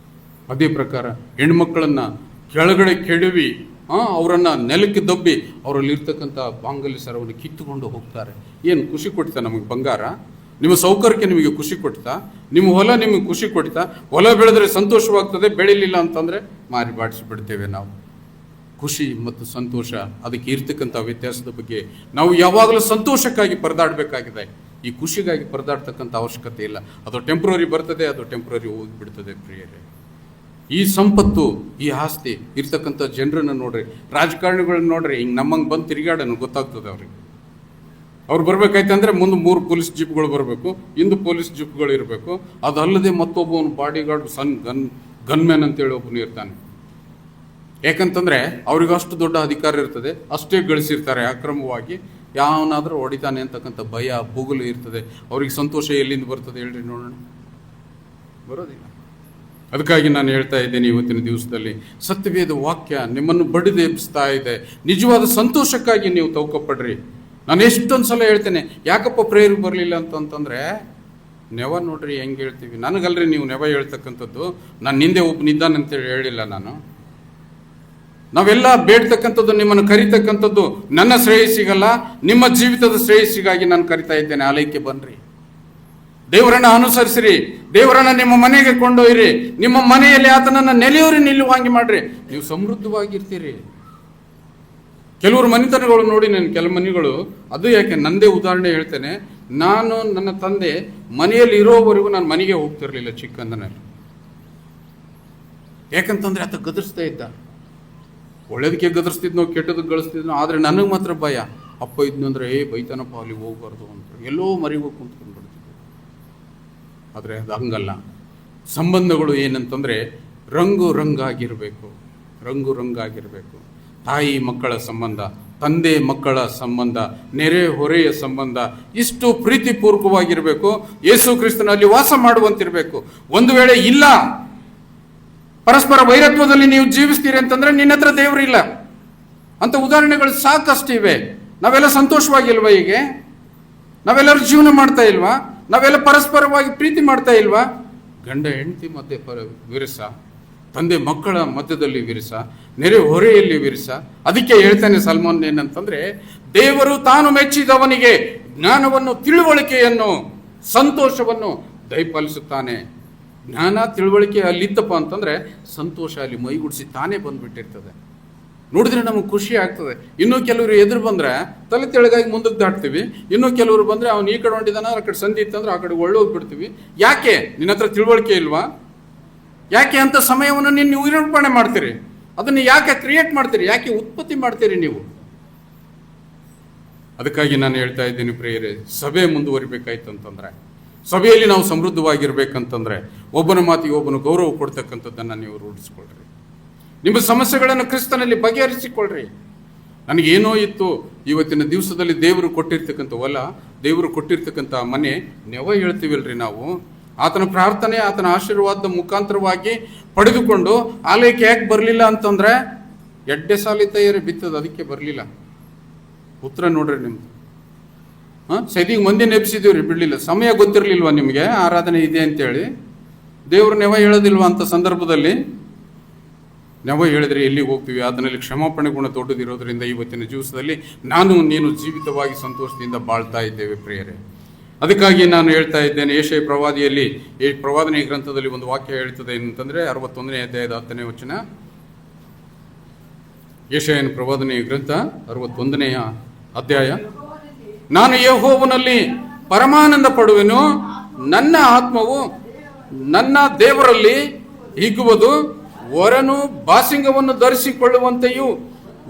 ಅದೇ ಪ್ರಕಾರ ಹೆಣ್ಮಕ್ಳನ್ನ ಕೆಳಗಡೆ ಕೆಡವಿ ಅವರನ್ನ ನೆಲಕ್ಕೆ ದಬ್ಬಿ ಅವರಲ್ಲಿ ಇರ್ತಕ್ಕಂಥ ಬಾಂಗಲ್ಯ ಸರವನ್ನು ಕಿತ್ತುಕೊಂಡು ಹೋಗ್ತಾರೆ. ಏನು ಖುಷಿ ಕೊಡ್ತಾ ನಮಗೆ ಬಂಗಾರ? ನಿಮ್ಮ ಸೌಕರ್ಯಕ್ಕೆ ನಿಮಗೆ ಖುಷಿ ಕೊಡ್ತಾ? ನಿಮ್ಮ ಹೊಲ ನಿಮಗೆ ಖುಷಿ ಕೊಡ್ತಾ? ಹೊಲ ಬೆಳೆದ್ರೆ ಸಂತೋಷವಾಗ್ತದೆ, ಬೆಳಿಲಿಲ್ಲ ಅಂತಂದ್ರೆ ಮಾರಿ ಬಾಡಿಸಿ ಬಿಡ್ತೇವೆ ನಾವು. ಖುಷಿ ಮತ್ತು ಸಂತೋಷ, ಅದಕ್ಕೆ ಇರ್ತಕ್ಕಂಥ ವ್ಯತ್ಯಾಸದ ಬಗ್ಗೆ ನಾವು ಯಾವಾಗಲೂ ಸಂತೋಷಕ್ಕಾಗಿ ಪರದಾಡಬೇಕಾಗಿದೆ. ಈ ಖುಷಿಗಾಗಿ ಪರದಾಡ್ತಕ್ಕಂಥ ಅವಶ್ಯಕತೆ ಇಲ್ಲ. ಅದು ಟೆಂಪ್ರರಿ ಬರ್ತದೆ, ಅದು ಟೆಂಪ್ರರಿ ಹೋಗಿಬಿಡ್ತದೆ. ಪ್ರಿಯರೇ, ಈ ಸಂಪತ್ತು, ಈ ಆಸ್ತಿ ಇರ್ತಕ್ಕಂಥ ಜನರನ್ನು ನೋಡ್ರಿ, ರಾಜಕಾರಣಿಗಳನ್ನ ನೋಡ್ರಿ, ಹಿಂಗೆ ನಮ್ಮಂಗೆ ಬಂದು ತಿರುಗಾಡೋನು ಗೊತ್ತಾಗ್ತದೆ ಅವ್ರಿಗೆ. ಅವ್ರು ಬರ್ಬೇಕಾಯ್ತಂದ್ರೆ ಮುಂದೆ 3 ಪೊಲೀಸ್ ಜೀಪ್ಗಳು ಬರಬೇಕು, ಹಿಂದೆ ಪೊಲೀಸ್ ಜೀಪ್ಗಳು ಇರಬೇಕು. ಅದಲ್ಲದೆ ಮತ್ತೊಬ್ಬನು ಬಾಡಿ ಗಾರ್ಡ್ ಗನ್ಮ್ಯಾನ್ ಅಂತೇಳಿ ಒಬ್ಬನು ಇರ್ತಾನೆ. ಯಾಕಂತಂದ್ರೆ ಅವ್ರಿಗೆ ಅಷ್ಟು ದೊಡ್ಡ ಅಧಿಕಾರ ಇರ್ತದೆ, ಅಷ್ಟೇ ಗಳಿಸಿರ್ತಾರೆ ಅಕ್ರಮವಾಗಿ. ಯಾವನಾದ್ರೂ ಹೊಡಿತಾನೆ ಅಂತಕ್ಕಂಥ ಭಯ ಬುಗುಲು ಇರ್ತದೆ. ಅವ್ರಿಗೆ ಸಂತೋಷ ಎಲ್ಲಿಂದ ಬರ್ತದೆ ಹೇಳ್ರಿ ನೋಡೋಣ? ಬರೋದಿಲ್ಲ. ಅದಕ್ಕಾಗಿ ನಾನು ಹೇಳ್ತಾ ಇದ್ದೇನೆ, ಇವತ್ತಿನ ದಿವಸದಲ್ಲಿ ಸತ್ಯವೇದ ವಾಕ್ಯ ನಿಮ್ಮನ್ನು ಬಡಿದು ಎಬ್ಬಿಸ್ತಾ ಇದೆ. ನಿಜವಾದ ಸಂತೋಷಕ್ಕಾಗಿ ನೀವು ತೌಕಪಡ್ರಿ. ನಾನು ಎಷ್ಟೊಂದು ಸಲ ಹೇಳ್ತೇನೆ, ಯಾಕಪ್ಪ ಪ್ರೇಯರ್ ಬರಲಿಲ್ಲ ಅಂತಂದರೆ, ನೆವ ನೋಡ್ರಿ ಹೆಂಗೆ ಹೇಳ್ತೀವಿ. ನನಗಲ್ರಿ ನೀವು ನೆವ ಹೇಳ್ತಕ್ಕಂಥದ್ದು, ನಾನು ನಿಂದೆ ಒಬ್ಬನಿದ್ದಾನಂತೇಳಿ ಹೇಳಿಲ್ಲ ನಾನು. ನಾವೆಲ್ಲ ಬೇಡ್ತಕ್ಕಂಥದ್ದು, ನಿಮ್ಮನ್ನು ಕರಿತಕ್ಕಂಥದ್ದು ನನ್ನ ಶ್ರೇಯಸ್ಸಿಗಲ್ಲ, ನಿಮ್ಮ ಜೀವಿತದ ಶ್ರೇಯಸ್ಸಿಗಾಗಿ ನಾನು ಕರಿತಾ ಇದ್ದೇನೆ. ಆಲಯಕ್ಕೆ ಬನ್ನಿರಿ, ದೇವರನ್ನ ಅನುಸರಿಸಿರಿ, ದೇವರನ್ನ ನಿಮ್ಮ ಮನೆಗೆ ಕೊಂಡೊಯ್ಯಿರಿ, ನಿಮ್ಮ ಮನೆಯಲ್ಲಿ ಆತನನ್ನು ನೆಲೆಯೂರಿ ನಿಲ್ಲುವಂಗೆ ಮಾಡ್ರಿ, ನೀವು ಸಮೃದ್ಧವಾಗಿರ್ತೀರಿ. ಕೆಲವರು ಮನೆತನಗಳು ನೋಡಿ, ನಾನು ಕೆಲವು ಮನೆಗಳು, ಅದು ಯಾಕೆ ನಂದೇ ಉದಾಹರಣೆ ಹೇಳ್ತೇನೆ. ನಾನು ನನ್ನ ತಂದೆ ಮನೆಯಲ್ಲಿ ಇರೋವರೆಗೂ ನಾನು ಮನೆಗೆ ಹೋಗ್ತಿರ್ಲಿಲ್ಲ ಚಿಕ್ಕಂದನಲ್ಲಿ. ಯಾಕಂತಂದ್ರೆ ಆತ ಗದರಿಸ್ತಾ ಇದ್ದ. ಒಳ್ಳೇದಕ್ಕೆ ಗದರಿಸ್ತಿದ್ನೋ ಕೆಟ್ಟದಕ್ಕೆ ಗಳಿಸ್ತಿದ್ನೋ, ಆದರೆ ನನಗೆ ಮಾತ್ರ ಭಯ. ಅಪ್ಪ ಇದ್ನು ಅಂದ್ರೆ ಬೈತಾನಪ್ಪ, ಅಲ್ಲಿ ಹೋಗ್ಬಾರ್ದು ಅಂತ ಎಲ್ಲೋ ಮರಿಗೂ ಕುಂತ್ಕೊಂಡು ಬಿಡ್ತಿದ್ದೆ. ಆದರೆ ಅದು ಹಂಗಲ್ಲ. ಸಂಬಂಧಗಳು ಏನಂತಂದರೆ ರಂಗು ರಂಗಾಗಿರಬೇಕು. ತಾಯಿ ಮಕ್ಕಳ ಸಂಬಂಧ, ತಂದೆ ಮಕ್ಕಳ ಸಂಬಂಧ, ನೆರೆ ಹೊರೆಯ ಸಂಬಂಧ ಇಷ್ಟು ಪ್ರೀತಿಪೂರ್ವಕವಾಗಿರಬೇಕು. ಯೇಸು ಕ್ರಿಸ್ತನಲ್ಲಿ ವಾಸ ಮಾಡುವಂತಿರಬೇಕು. ಒಂದು ವೇಳೆ ಇಲ್ಲ, ಪರಸ್ಪರ ವೈರತ್ವದಲ್ಲಿ ನೀವು ಜೀವಿಸ್ತೀರಿ ಅಂತಂದ್ರೆ ನಿನ್ನ ಹತ್ರ ದೇವರಿಲ್ಲ ಅಂತ ಉದಾಹರಣೆಗಳು ಸಾಕಷ್ಟಿವೆ. ನಾವೆಲ್ಲ ಸಂತೋಷವಾಗಿಲ್ವಾ? ಹೀಗೆ ನಾವೆಲ್ಲರೂ ಜೀವನ ಮಾಡ್ತಾ ಇಲ್ವಾ? ನಾವೆಲ್ಲ ಪರಸ್ಪರವಾಗಿ ಪ್ರೀತಿ ಮಾಡ್ತಾ ಇಲ್ವಾ? ಗಂಡ ಹೆಂಡತಿ ಮಧ್ಯೆ ವಿರಸ, ತಂದೆ ಮಕ್ಕಳ ಮಧ್ಯದಲ್ಲಿ ವಿರಸ, ನೆರೆ ಹೊರೆಯಲ್ಲಿ ವಿರಸ. ಅದಕ್ಕೆ ಹೇಳ್ತಾನೆ ಸಲ್ಮಾನ್ ಏನಂತಂದ್ರೆ, ದೇವರು ತಾನು ಮೆಚ್ಚಿದವನಿಗೆ ಜ್ಞಾನವನ್ನು, ತಿಳುವಳಿಕೆಯನ್ನು, ಸಂತೋಷವನ್ನು ದಯಪಾಲಿಸುತ್ತಾನೆ. ಜ್ಞಾನ ತಿಳುವಳಿಕೆ ಅಲ್ಲಿತ್ತಪ್ಪ ಅಂತಂದ್ರೆ ಸಂತೋಷ ಅಲ್ಲಿ ಮೈಗೂಡಿಸಿ ತಾನೇ ಬಂದ್ಬಿಟ್ಟಿರ್ತದೆ. ನೋಡಿದ್ರೆ ನಮಗೆ ಖುಷಿ ಆಗ್ತದೆ. ಇನ್ನೂ ಕೆಲವರು ಎದುರು ಬಂದ್ರೆ ತಲೆ ತೆಳಗಾಗಿ ಮುಂದಕ್ಕೆ ದಾಟ್ತೀವಿ. ಇನ್ನೂ ಕೆಲವರು ಬಂದ್ರೆ ಅವ್ನು ಈ ಕಡೆ ಹೊಂಟಿದಾನ, ಆ ಕಡೆ ಸಂಧಿ ಇತ್ತಂದ್ರೆ ಆ ಕಡೆ ಒಳ್ಳೋಗ್ಬಿಡ್ತೀವಿ. ಯಾಕೆ? ನಿನ್ನ ಹತ್ರ ತಿಳುವಳಿಕೆ ಇಲ್ವಾ? ಯಾಕೆ ಅಂತ ಸಮಯವನ್ನು ನೀವು ನಿರೂಪಣೆ ಮಾಡ್ತೀರಿ? ಅದನ್ನು ಯಾಕೆ ಕ್ರಿಯೇಟ್ ಮಾಡ್ತೀರಿ? ಯಾಕೆ ಉತ್ಪತ್ತಿ ಮಾಡ್ತೀರಿ ನೀವು? ಅದಕ್ಕಾಗಿ ನಾನು ಹೇಳ್ತಾ ಇದ್ದೀನಿ ಪ್ರಿಯರೇ, ಸಭೆ ಮುಂದುವರಿಬೇಕಾಯ್ತು ಅಂತಂದ್ರೆ, ಸಭೆಯಲ್ಲಿ ನಾವು ಸಮೃದ್ಧವಾಗಿರ್ಬೇಕಂತಂದ್ರೆ ಒಬ್ಬನ ಮಾತಿಗೆ ಒಬ್ಬನು ಗೌರವ ಕೊಡ್ತಕ್ಕಂಥದ್ದನ್ನು ನೀವು ರೂಢಿಸ್ಕೊಳ್ರಿ. ನಿಮ್ಮ ಸಮಸ್ಯೆಗಳನ್ನು ಕ್ರಿಸ್ತನಲ್ಲಿ ಬಗೆಹರಿಸಿಕೊಳ್ಳ್ರಿ. ನನಗೇನೋ ಇತ್ತು, ಇವತ್ತಿನ ದಿವಸದಲ್ಲಿ ದೇವರು ಕೊಟ್ಟಿರ್ತಕ್ಕಂಥ ಹೊಲ, ದೇವರು ಕೊಟ್ಟಿರ್ತಕ್ಕಂಥ ಮನೆ, ನೆವ ಹೇಳ್ತೀವಲ್ರಿ ನಾವು. ಆತನ ಪ್ರಾರ್ಥನೆ, ಆತನ ಆಶೀರ್ವಾದದ ಮುಖಾಂತರವಾಗಿ ಪಡೆದುಕೊಂಡು ಆಲಯಕ್ಕೆ ಯಾಕೆ ಬರಲಿಲ್ಲ ಅಂತಂದ್ರೆ, ಎಡ್ಡೆ ಸಾಲಿ ತಯಾರಿ ಬಿತ್ತದ, ಅದಕ್ಕೆ ಬರಲಿಲ್ಲ. ಉತ್ತರ ನೋಡ್ರಿ ನಿಮ್ದು. ಸೈದಿಗೆ ಮಂದಿ ನೆಪ್ಸಿದೀವ್ರಿ, ಬಿಡ್ಲಿಲ್ಲ. ಸಮಯ ಗೊತ್ತಿರಲಿಲ್ವಾ ನಿಮಗೆ ಆರಾಧನೆ ಇದೆ ಅಂತೇಳಿ? ದೇವ್ರ ನೆವ ಹೇಳೋದಿಲ್ವಾ ಅಂತ ಸಂದರ್ಭದಲ್ಲಿ? ನೆವ ಹೇಳಿದ್ರೆ ಎಲ್ಲಿಗೆ ಹೋಗ್ತೀವಿ? ಅದರಲ್ಲಿ ಕ್ಷಮಾಪಣೆ ಗುಣ ದೊಡ್ಡದಿರೋದ್ರಿಂದ ಇವತ್ತಿನ ದಿವಸದಲ್ಲಿ ನಾನು ನೀನು ಜೀವಿತವಾಗಿ ಸಂತೋಷದಿಂದ ಬಾಳ್ತಾ ಇದ್ದೇವೆ ಪ್ರಿಯರೇ. ಅದಕ್ಕಾಗಿ ನಾನು ಹೇಳ್ತಾ ಇದ್ದೇನೆ, ಯೆಶಾಯ ಪ್ರವಾದಿಯಲ್ಲಿ, ಪ್ರವಾದನೆ ಗ್ರಂಥದಲ್ಲಿ ಒಂದು ವಾಕ್ಯ ಹೇಳ್ತದೆ ಏನಂತಂದ್ರೆ, 61ನೇ ಅಧ್ಯಾಯದ 10ನೇ ವಚನ. ಯೆಶಾಯನ ಪ್ರವಾದನೆ ಗ್ರಂಥ 61ನೇ ಅಧ್ಯಾಯ. ನಾನು ಯೆಹೋವನಲ್ಲಿ ಪರಮಾನಂದ ಪಡುವೆನು, ನನ್ನ ಆತ್ಮವು ನನ್ನ ದೇವರಲ್ಲಿ ಹಿಗ್ಗುವುದು. ವರನು ಬಾಸಿಂಗವನ್ನು ಧರಿಸಿಕೊಳ್ಳುವಂತೆಯೂ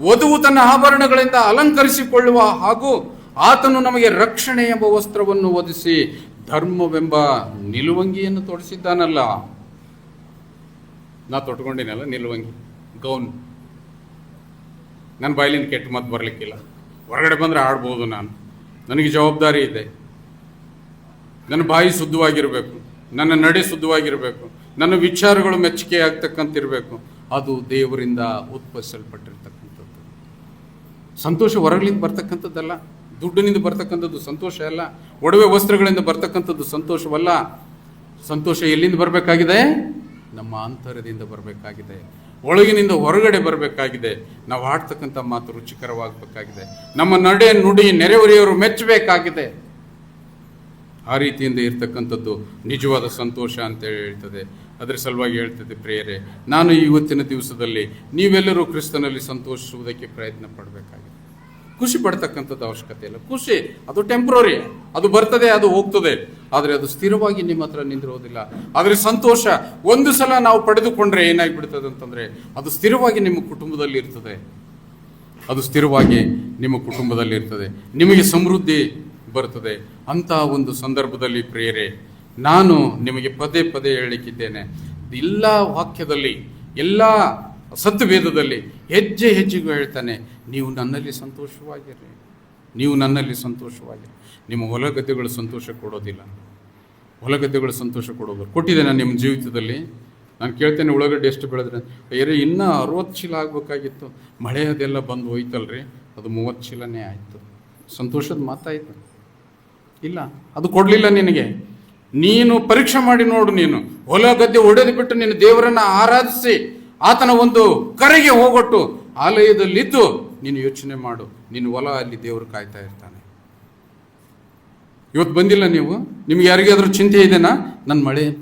ವಧುವು ತನ್ನ ಆಭರಣಗಳಿಂದ ಅಲಂಕರಿಸಿಕೊಳ್ಳುವ ಹಾಗೂ ಆತನು ನಮಗೆ ರಕ್ಷಣೆ ಎಂಬ ವಸ್ತ್ರವನ್ನು ಒದಿಸಿ ಧರ್ಮವೆಂಬ ನಿಲುವಂಗಿಯನ್ನು ತೊಡಿಸಿದ್ದಾನಲ್ಲ. ನಾ ತೊಟ್ಕೊಂಡಿನಲ್ಲ ನಿಲುವಂಗಿ, ಗೌನ್. ನನ್ನ ಬಾಯಿಲಿಂದ ಕೆಟ್ಟ ಮಾತು ಬರಲಿಕ್ಕಿಲ್ಲ. ಹೊರಗಡೆ ಬಂದರೆ ಆಡ್ಬೋದು. ನನಗೆ ಜವಾಬ್ದಾರಿ ಇದೆ. ನನ್ನ ಬಾಯಿ ಶುದ್ಧವಾಗಿರಬೇಕು, ನನ್ನ ನಡೆ ಶುದ್ಧವಾಗಿರಬೇಕು, ನನ್ನ ವಿಚಾರಗಳು ಮೆಚ್ಚುಗೆ ಆಗ್ತಕ್ಕಂತಿರಬೇಕು. ಅದು ದೇವರಿಂದ ಉತ್ಪಾದಿಸಲ್ಪಟ್ಟಿರ್ತಕ್ಕಂಥದ್ದು. ಸಂತೋಷ ಹೊರಗಲಿಂದ ಬರ್ತಕ್ಕಂಥದ್ದಲ್ಲ, ದುಡ್ಡಿನಿಂದ ಬರ್ತಕ್ಕಂಥದ್ದು ಸಂತೋಷ ಅಲ್ಲ, ಒಡವೆ ವಸ್ತ್ರಗಳಿಂದ ಬರ್ತಕ್ಕಂಥದ್ದು ಸಂತೋಷವಲ್ಲ. ಸಂತೋಷ ಎಲ್ಲಿಂದ ಬರಬೇಕಾಗಿದೆ? ನಮ್ಮ ಅಂತರದಿಂದ ಬರಬೇಕಾಗಿದೆ, ಒಳಗಿನಿಂದ ಹೊರಗಡೆ ಬರಬೇಕಾಗಿದೆ. ನಾವು ಆಡ್ತಕ್ಕಂಥ ಮಾತು ರುಚಿಕರವಾಗಬೇಕಾಗಿದೆ, ನಮ್ಮ ನಡೆ ನುಡಿ ನೆರೆಹೊರೆಯವರು ಮೆಚ್ಚಬೇಕಾಗಿದೆ. ಆ ರೀತಿಯಿಂದ ಇರ್ತಕ್ಕಂಥದ್ದು ನಿಜವಾದ ಸಂತೋಷ ಅಂತೇಳಿ ಹೇಳ್ತದೆ. ಅದರ ಸಲುವಾಗಿ ಹೇಳ್ತದೆ ಪ್ರಿಯರೇ, ನಾನು ಇವತ್ತಿನ ದಿವಸದಲ್ಲಿ ನೀವೆಲ್ಲರೂ ಕ್ರಿಸ್ತನಲ್ಲಿ ಸಂತೋಷಿಸುವುದಕ್ಕೆ ಪ್ರಯತ್ನ ಪಡಬೇಕಾಗಿದೆ. ಖುಷಿ ಪಡ್ತಕ್ಕಂಥದ್ದು ಅವಶ್ಯಕತೆ ಇಲ್ಲ. ಖುಷಿ ಅದು ಟೆಂಪ್ರರಿ, ಅದು ಬರ್ತದೆ, ಅದು ಹೋಗ್ತದೆ, ಆದರೆ ಅದು ಸ್ಥಿರವಾಗಿ ನಿಮ್ಮ ಹತ್ರ ನಿಂದಿರೋದಿಲ್ಲ. ಆದರೆ ಸಂತೋಷ ಒಂದು ಸಲ ನಾವು ಪಡೆದುಕೊಂಡ್ರೆ ಏನಾಗಿಬಿಡ್ತದೆ ಅಂತಂದರೆ, ಅದು ಸ್ಥಿರವಾಗಿ ನಿಮ್ಮ ಕುಟುಂಬದಲ್ಲಿ ಇರ್ತದೆ. ಅದು ಸ್ಥಿರವಾಗಿ ನಿಮ್ಮ ಕುಟುಂಬದಲ್ಲಿ ಇರ್ತದೆ, ನಿಮಗೆ ಸಮೃದ್ಧಿ ಬರ್ತದೆ. ಅಂತ ಒಂದು ಸಂದರ್ಭದಲ್ಲಿ ಪ್ರಿಯರೇ, ನಾನು ನಿಮಗೆ ಪದೇ ಪದೇ ಹೇಳಲಿಕ್ಕಿದ್ದೇನೆ, ಎಲ್ಲ ವಾಕ್ಯದಲ್ಲಿ, ಎಲ್ಲ ಸತ್ಯವೇದದಲ್ಲಿ ಹೆಜ್ಜೆ ಹೆಜ್ಜೆಗೂ ಹೇಳ್ತಾನೆ, ನೀವು ನನ್ನಲ್ಲಿ ಸಂತೋಷವಾಗಿರಿ, ನೀವು ನನ್ನಲ್ಲಿ ಸಂತೋಷವಾಗಿರಿ. ನಿಮ್ಮ ಹೊಲಗದ್ದೆಗಳು ಸಂತೋಷ ಕೊಡೋದಿಲ್ಲ, ಹೊಲಗದ್ದೆಗಳು ಸಂತೋಷ ಕೊಡೋದು. ಕೊಟ್ಟಿದ್ದೇನೆ ನಿಮ್ಮ ಜೀವಿತದಲ್ಲಿ? ನಾನು ಕೇಳ್ತೇನೆ ಉಳ್ಳಾಗಡ್ಡಿ ಎಷ್ಟು ಬೆಳೆದ್ರೆ, ಏರಿ ಇನ್ನೂ 60 ಚೀಲ ಆಗಬೇಕಾಗಿತ್ತು, ಮಳೆ ಅದೆಲ್ಲ ಬಂದು ಹೋಯ್ತಲ್ರಿ, ಅದು 30 ಚೀಲನೇ ಆಯಿತು. ಸಂತೋಷದ ಮಾತಾಯಿತು? ಇಲ್ಲ, ಅದು ಕೊಡಲಿಲ್ಲ ನಿನಗೆ. ನೀನು ಪರೀಕ್ಷೆ ಮಾಡಿ ನೋಡು. ನೀನು ಹೊಲ ಗದ್ದೆ ಹೊಡೆದು ಬಿಟ್ಟು ನೀನು ದೇವರನ್ನು ಆರಾಧಿಸಿ ಆತನ ಒಂದು ಕರೆಗೆ ಹೋಗೊಟ್ಟು ಆಲಯದಲ್ಲಿದ್ದು ನೀನು ಯೋಚನೆ ಮಾಡು. ನಿನ್ನ ಹೊಲ ಅಲ್ಲಿ ದೇವರು ಕಾಯ್ತಾ ಇರ್ತಾನೆ. ಇವತ್ತು ಬಂದಿಲ್ಲ ನೀವು, ನಿಮ್ಗೆ ಯಾರಿಗಾದ್ರೂ ಚಿಂತೆ ಇದೆನಾ? ನನ್ನ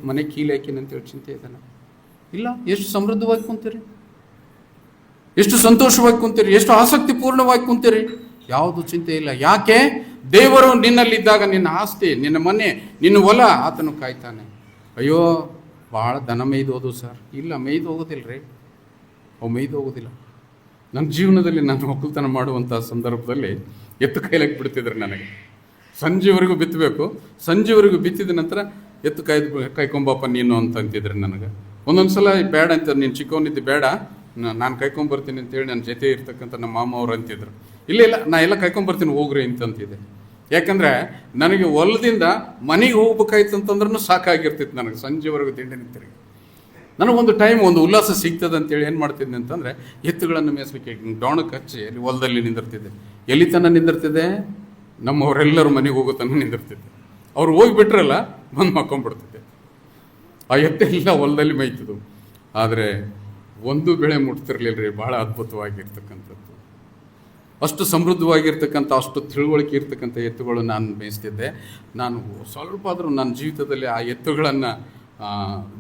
ಮನೆ ಕೀಲಿ ಹಾಕಿನ ಅಂತೇಳಿ ಚಿಂತೆ ಇದೆನಾ? ಇಲ್ಲ. ಎಷ್ಟು ಸಮೃದ್ಧವಾಗಿ ಕುಂತೀರಿ, ಎಷ್ಟು ಸಂತೋಷವಾಗಿ ಕುಂತೀರಿ, ಎಷ್ಟು ಆಸಕ್ತಿಪೂರ್ಣವಾಗಿ ಕುಂತೀರಿ. ಯಾವುದು ಚಿಂತೆ ಇಲ್ಲ. ಯಾಕೆ? ದೇವರು ನಿನ್ನಲ್ಲಿದ್ದಾಗ ನಿನ್ನ ಆಸ್ತಿ, ನಿನ್ನ ಮನೆ, ನಿನ್ನ ಹೊಲ ಆತನು ಕಾಯ್ತಾನೆ. ಅಯ್ಯೋ ಭಾಳ ದನ ಮೇಯ್ದು ಹೋದು ಸರ್. ಇಲ್ಲ, ಮೇಯ್ದು ಹೋಗೋದಿಲ್ಲ ರೀ, ಅವು ಮೇಯ್ದು ಹೋಗೋದಿಲ್ಲ. ನನ್ನ ಜೀವನದಲ್ಲಿ ನಾನು ಒಕ್ಕಲ್ತನ ಮಾಡುವಂಥ ಸಂದರ್ಭದಲ್ಲಿ ಎತ್ತು ಕಾಯ್ಲಿಕ್ಕೆ ಬಿಡ್ತಿದ್ರು ನನಗೆ. ಸಂಜೆವರೆಗೂ ಬಿತ್ತಬೇಕು, ಸಂಜೆವರೆಗೂ ಬಿತ್ತಿದ ನಂತರ ಎತ್ತು ಕಾಯ್ಕೊಂಬಪ್ಪ ನೀನು ಅಂತ ಅಂತಿದ್ರು ನನಗೆ. ಒಂದೊಂದು ಸಲ ಬೇಡ ಅಂತ, ನೀನು ಚಿಕ್ಕವನಿದ್ದು ಬೇಡ, ನಾನು ಕಾಯ್ಕೊಂಬರ್ತೀನಿ ಅಂತೇಳಿ ನನ್ನ ಜೊತೆ ಇರ್ತಕ್ಕಂಥ ನಮ್ಮ ಮಾಮ ಅವ್ರು ಅಂತಿದ್ರು. ಇಲ್ಲ ನಾ ಎಲ್ಲ ಕಾಯ್ಕೊಂಬರ್ತೀನಿ ಹೋಗ್ರಿ ಅಂತಂತಿದ್ದೆ. ಯಾಕಂದರೆ ನನಗೆ ಹೊಲದಿಂದ ಮನೆಗೆ ಹೋಗ್ಬೇಕಾಯ್ತು ಅಂತಂದ್ರೂ ಸಾಕಾಗಿರ್ತಿತ್ತು ನನಗೆ. ಸಂಜೆವರೆಗೂ ತಿಂಡಿ ನಿಂತಿರಿಗೆ ನನಗೊಂದು ಟೈಮ್, ಒಂದು ಉಲ್ಲಾಸ ಸಿಗ್ತದೆ ಅಂತೇಳಿ ಏನು ಮಾಡ್ತಿದ್ದೆ ಅಂತಂದರೆ, ಎತ್ತುಗಳನ್ನು ಮೇಯಿಸ್ಲಿಕ್ಕೆ ಡಾಣಕ್ಕೆ ಹಚ್ಚಿ ಅಲ್ಲಿ ಹೊಲದಲ್ಲಿ ನಿಂದಿರ್ತಿದ್ದೆ. ಎಲ್ಲಿ ತನಕ ನಿಂದಿರ್ತಿದ್ದೆ? ನಮ್ಮವರೆಲ್ಲರೂ ಮನೆಗೆ ಹೋಗೋ ತನಕ ನಿಂದಿರ್ತಿದ್ದೆ. ಅವ್ರು ಹೋಗಿಬಿಟ್ರಲ್ಲ ಬಂದು ಮಕ್ಕೊಂಡ್ಬಿಡ್ತಿದ್ದೆ. ಆ ಎತ್ತೆಲ್ಲ ಹೊಲದಲ್ಲಿ ಮೇಯ್ತಿದ್ವು. ಆದರೆ ಒಂದು ಬೆಳೆ ಮುಟ್ತಿರ್ಲಿಲ್ಲ ರೀ. ಭಾಳ ಅದ್ಭುತವಾಗಿರ್ತಕ್ಕಂಥದ್ದು, ಅಷ್ಟು ಸಮೃದ್ಧವಾಗಿರ್ತಕ್ಕಂಥ, ಅಷ್ಟು ತಿಳುವಳಿಕೆ ಇರ್ತಕ್ಕಂಥ ಎತ್ತುಗಳು ನಾನು ಮೇಯಿಸ್ತಿದ್ದೆ. ನಾನು ಸ್ವಲ್ಪ ಆದರೂ ನನ್ನ ಜೀವಿತದಲ್ಲಿ ಆ ಎತ್ತುಗಳನ್ನು